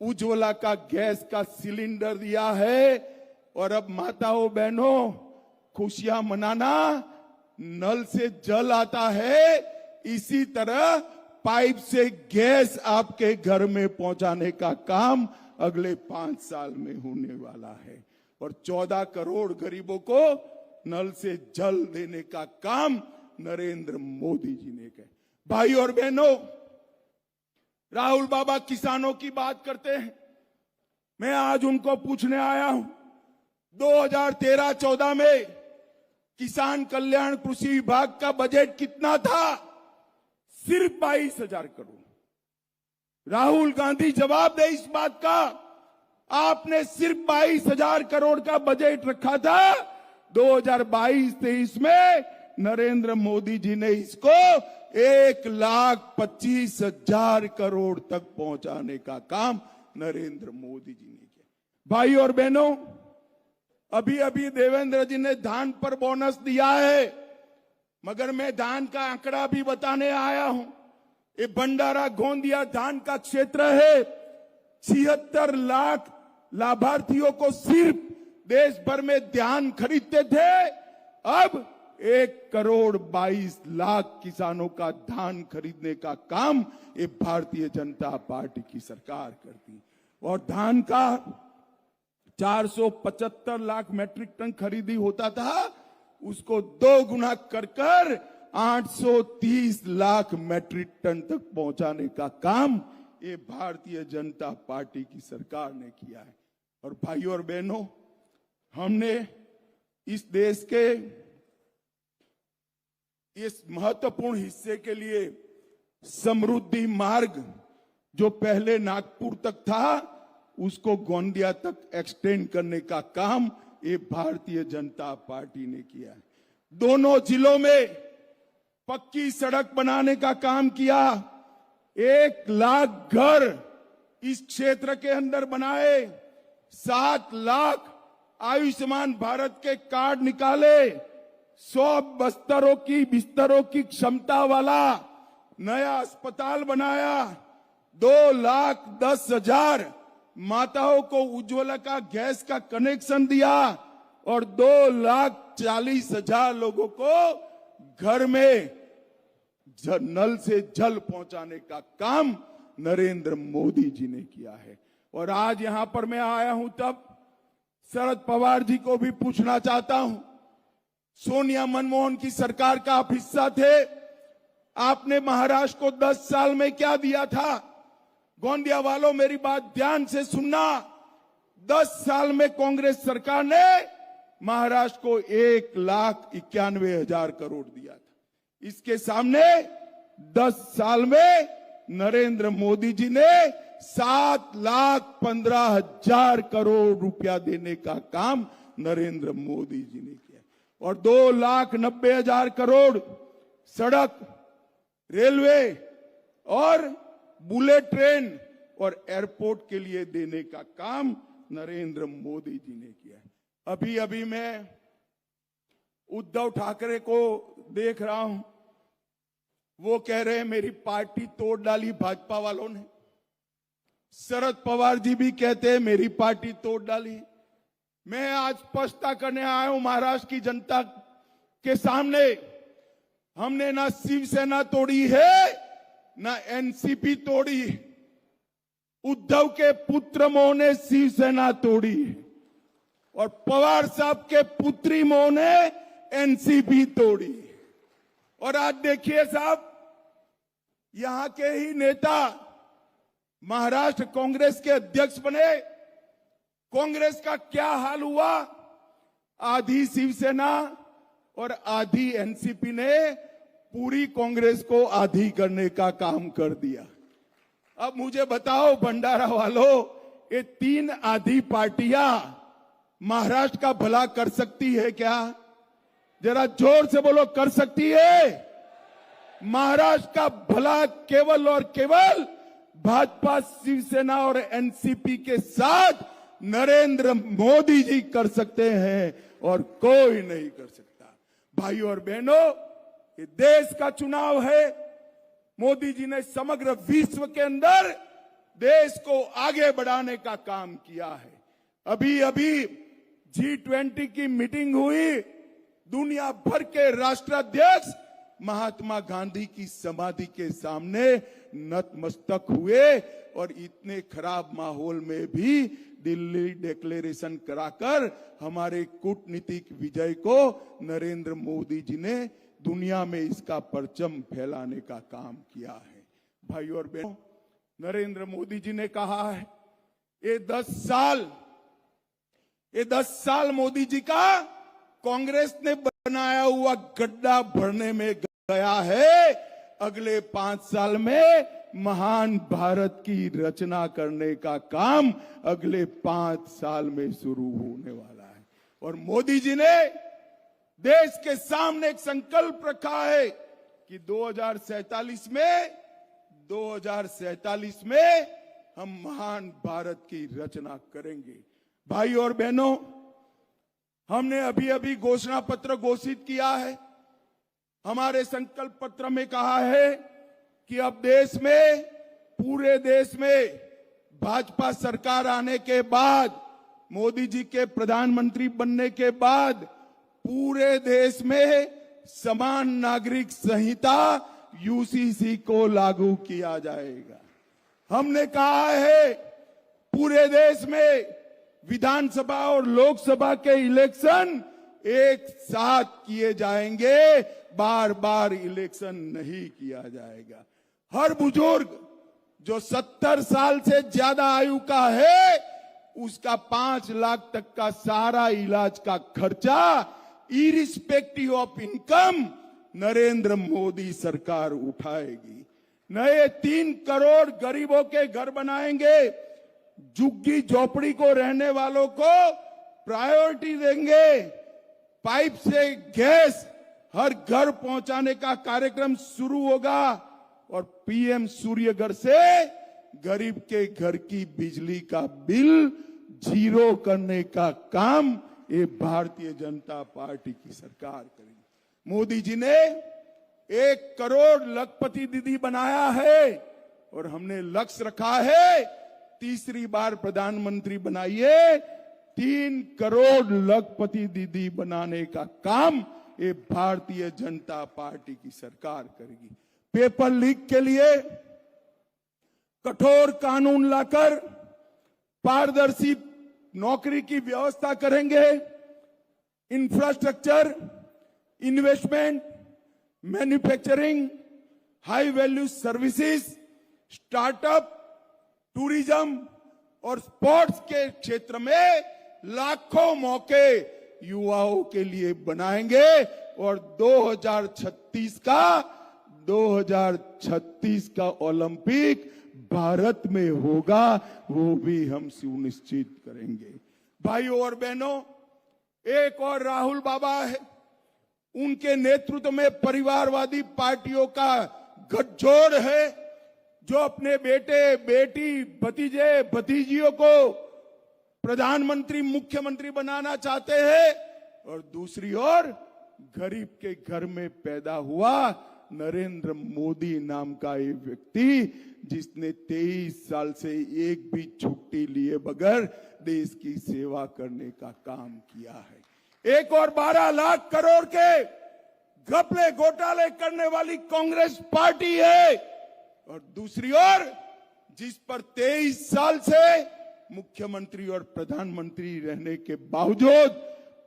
उज्ज्वला का गैस का सिलेंडर दिया है। और अब माताओं बहनों, खुशियां मनाना, नल से जल आता है, इसी तरह पाइप से गैस आपके घर में पहुंचाने का काम अगले 5 साल में होने वाला है। और 14 करोड़ गरीबों को नल से जल देने का काम नरेंद्र मोदी जी ने किया। भाई और बहनों, राहुल बाबा किसानों की बात करते हैं, मैं आज उनको पूछने आया हूं 2013-14 में किसान कल्याण कृषि विभाग का बजट कितना था? सिर्फ 22,000 करोड़। राहुल गांधी जवाब दे इस बात का, आपने सिर्फ 22,000 करोड़ का बजट रखा था। 2022-23 में नरेंद्र मोदी जी ने इसको 1,25,000 करोड़ तक पहुंचाने का काम नरेंद्र मोदी जी ने किया। भाई और बहनों, अभी अभी देवेंद्र जी ने धान पर बोनस दिया है, मगर मैं धान का आंकड़ा भी बताने आया हूं। ये भंडारा गोंदिया धान का क्षेत्र है। 76 लाख लाभार्थियों को सिर्फ देश भर में धान खरीदते थे, अब 1,22,00,000 किसानों का धान खरीदने का काम ये भारतीय जनता पार्टी की सरकार करती। और धान का 475 लाख मैट्रिक टन खरीदी होता था, उसको 2 गुना कर 830 लाख मैट्रिक टन तक पहुंचाने का काम ये भारतीय जनता पार्टी की सरकार ने किया है। और भाइयों और बहनों, हमने इस देश के इस महत्वपूर्ण हिस्से के लिए समृद्धि मार्ग जो पहले नागपुर तक था, उसको गोंदिया तक एक्सटेंड करने का काम ये भारतीय जनता पार्टी ने किया है। दोनों जिलों में पक्की सड़क बनाने का काम किया। 1 लाख घर इस क्षेत्र के अंदर बनाए। 7 लाख आयुष्मान भारत के कार्ड निकाले। 100 बिस्तरों की क्षमता वाला नया अस्पताल बनाया। 2,10,000 माताओं को उज्ज्वला का गैस का कनेक्शन दिया और 2,40,000 लोगों को घर में नल से जल पहुंचाने का काम नरेंद्र मोदी जी ने किया है। और आज यहां पर मैं आया हूं तब शरद पवार जी को भी पूछना चाहता हूं, सोनिया मनमोहन की सरकार का आप हिस्सा थे, आपने महाराष्ट्र को 10 साल में क्या दिया था? गोंदिया वालों, मेरी बात ध्यान से सुनना। 10 साल में कांग्रेस सरकार ने महाराष्ट्र को 1,91,000 करोड़ दिया था। इसके सामने 10 साल में नरेंद्र मोदी जी ने 7,15,000 करोड़ रुपया देने का काम नरेंद्र मोदी जी ने किया। और 2,90,000 करोड़ सड़क, रेलवे और बुलेट ट्रेन और एयरपोर्ट के लिए देने का काम नरेंद्र मोदी जी ने किया। अभी अभी मैं उद्धव ठाकरे को देख रहा हूं, वो कह रहे हैं मेरी पार्टी तोड़ डाली भाजपा वालों ने। शरद पवार जी भी कहते हैं मेरी पार्टी तोड़ डाली। मैं आज स्पष्टता करने आया हूं महाराष्ट्र की जनता के सामने, हमने ना शिवसेना तोड़ी है ना एनसीपी तोड़ी। उद्धव के पुत्र मोह ने शिवसेना तोड़ी और पवार साहब के पुत्री मोह ने एनसीपी तोड़ी। और आज देखिए साहब, यहां के ही नेता महाराष्ट्र कांग्रेस के अध्यक्ष बने। कांग्रेस का क्या हाल हुआ? आधी शिवसेना और आधी एनसीपी ने पूरी कांग्रेस को आधी करने का काम कर दिया। अब मुझे बताओ भंडारा वालों, ये 3 आधी पार्टियां महाराष्ट्र का भला कर सकती है क्या? जरा जोर से बोलो, कर सकती है? महाराष्ट्र का भला केवल और केवल भाजपा, शिवसेना और एनसीपी के साथ नरेंद्र मोदी जी कर सकते हैं और कोई नहीं कर सकता। भाइयों और बहनों, ये देश का चुनाव है। मोदी जी ने समग्र विश्व के अंदर देश को आगे बढ़ाने का काम किया है। अभी अभी G20 की मीटिंग हुई, दुनिया भर के राष्ट्राध्यक्ष महात्मा गांधी की समाधि के सामने नतमस्तक हुए और इतने खराब माहौल में भी दिल्ली डिक्लेरेशन कराकर हमारे कूटनीतिक विजय को नरेंद्र मोदी जी ने दुनिया में इसका परचम फैलाने का काम किया है। भाइयों और बहनों, नरेंद्र मोदी जी ने कहा है ये 10 साल मोदी जी का कांग्रेस ने बनाया हुआ गड्ढा भरने में गया है। अगले 5 साल में महान भारत की रचना करने का काम अगले 5 साल में शुरू होने वाला है। और मोदी जी ने देश के सामने एक संकल्प रखा है कि 2047 में हम महान भारत की रचना करेंगे। भाई और बहनों, हमने अभी अभी घोषणा पत्र घोषित किया है। हमारे संकल्प पत्र में कहा है कि अब देश में, पूरे देश में भाजपा सरकार आने के बाद, मोदी जी के प्रधानमंत्री बनने के बाद पूरे देश में समान नागरिक संहिता यूसीसी को लागू किया जाएगा। हमने कहा है पूरे देश में विधानसभा और लोकसभा के इलेक्शन एक साथ किए जाएंगे, बार बार इलेक्शन नहीं किया जाएगा। हर बुजुर्ग जो 70 साल से ज्यादा आयु का है, उसका 5 लाख तक का सारा इलाज का खर्चा irrespective of income Narendra Modi सरकार उठाएगी। नए 3 करोड़ गरीबों के घर बनाएंगे। झुग्गी झोपड़ी को रहने वालों को प्रायोरिटी देंगे। पाइप से गैस हर घर पहुंचाने का कार्यक्रम शुरू होगा और पीएम सूर्यघर से गरीब के घर की बिजली का बिल 0 करने का काम ये भारतीय जनता पार्टी की सरकार करेगी। मोदी जी ने 1 करोड़ लखपति दीदी बनाया है और हमने लक्ष्य रखा है तीसरी बार प्रधानमंत्री बनाइए 3 करोड़ लखपति दीदी बनाने का काम ये भारतीय जनता पार्टी की सरकार करेगी। पेपर लीक के लिए कठोर कानून लाकर पारदर्शी नौकरी की व्यवस्था करेंगे। Infrastructure, investment, manufacturing, high value services, startup, tourism और स्पोर्ट्स के क्षेत्र में लाखों मौके युवाओं के लिए बनाएंगे और 2036 का ओलंपिक भारत में होगा, वो भी हम सुनिश्चित करेंगे। भाइयों और बहनों, एक और राहुल बाबा है। उनके नेतृत्व में परिवारवादी पार्टियों का गठजोड़ है, जो अपने बेटे, बेटी, भतीजे, भतीजियों को प्रधानमंत्री, मुख्यमंत्री बनाना चाहते हैं और दूसरी ओर गरीब के घर में पैदा हुआ नरेंद्र मोदी नाम का एक व्यक्ति, जिसने 23 साल से एक भी छुट्टी लिए बगैर देश की सेवा करने का काम किया है। एक और 12 लाख करोड़ के घपले घोटाले करने वाली कांग्रेस पार्टी है और दूसरी ओर जिस पर 23 साल से मुख्यमंत्री और प्रधानमंत्री रहने के बावजूद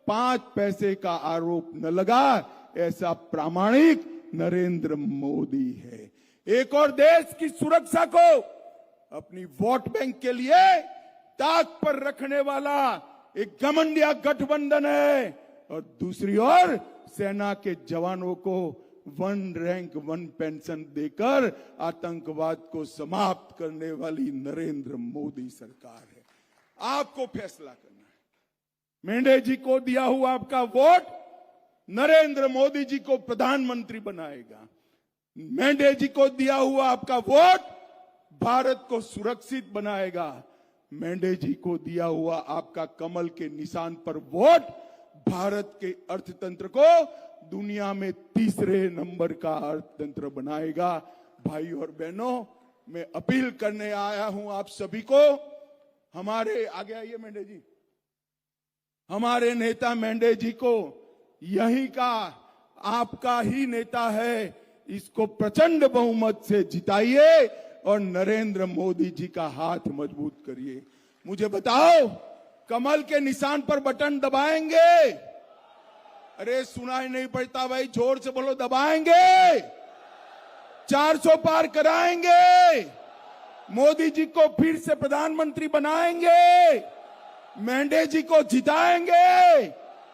5 पैसे का आरोप न लगा, ऐसा प्रामाणिक नरेंद्र मोदी है। एक और देश की सुरक्षा को अपनी वोट बैंक के लिए ताक पर रखने वाला एक घमंडिया गठबंधन है और दूसरी ओर सेना के जवानों को 1 रैंक 1 पेंशन देकर आतंकवाद को समाप्त करने वाली नरेंद्र मोदी सरकार है। आपको फैसला करना है। मेंढे जी को दिया हुआ आपका वोट नरेंद्र मोदी जी को प्रधानमंत्री बनाएगा। मेंढे जी को दिया हुआ आपका वोट भारत को सुरक्षित बनाएगा। मेंढे जी को दिया हुआ आपका कमल के निशान पर वोट भारत के अर्थतंत्र को दुनिया में 3रे नंबर का अर्थतंत्र बनाएगा। भाई और बहनों, मैं अपील करने आया हूं आप सभी को, हमारे आगे आइए मेंढे जी, हमारे नेता मेंढे जी को यही का आपका ही नेता है, इसको प्रचंड बहुमत से जिताइए और नरेंद्र मोदी जी का हाथ मजबूत करिए। मुझे बताओ, कमल के निशान पर बटन दबाएंगे? अरे सुनाई नहीं पड़ता भाई, जोर से बोलो, दबाएंगे? 400 पार कराएंगे? मोदी जी को फिर से प्रधानमंत्री बनाएंगे? मेंढे जी को जिताएंगे?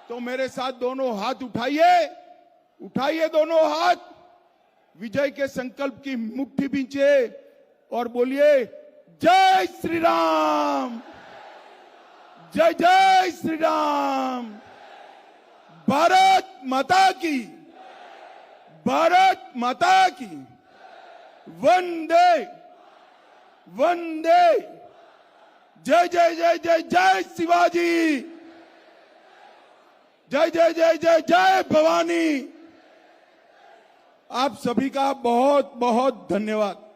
तो मेरे साथ दोनों हाथ उठाइए, उठाइए दोनों हाथ, विजय के संकल्प की मुट्ठी बींचे और बोलिए जय श्री राम, जय जय श्री राम। भारत माता की, भारत माता की। वंदे वंदे, जय जय जय जय जय शिवाजी, जय जय जय जय जय भवानी। आप सभी का बहुत बहुत धन्यवाद।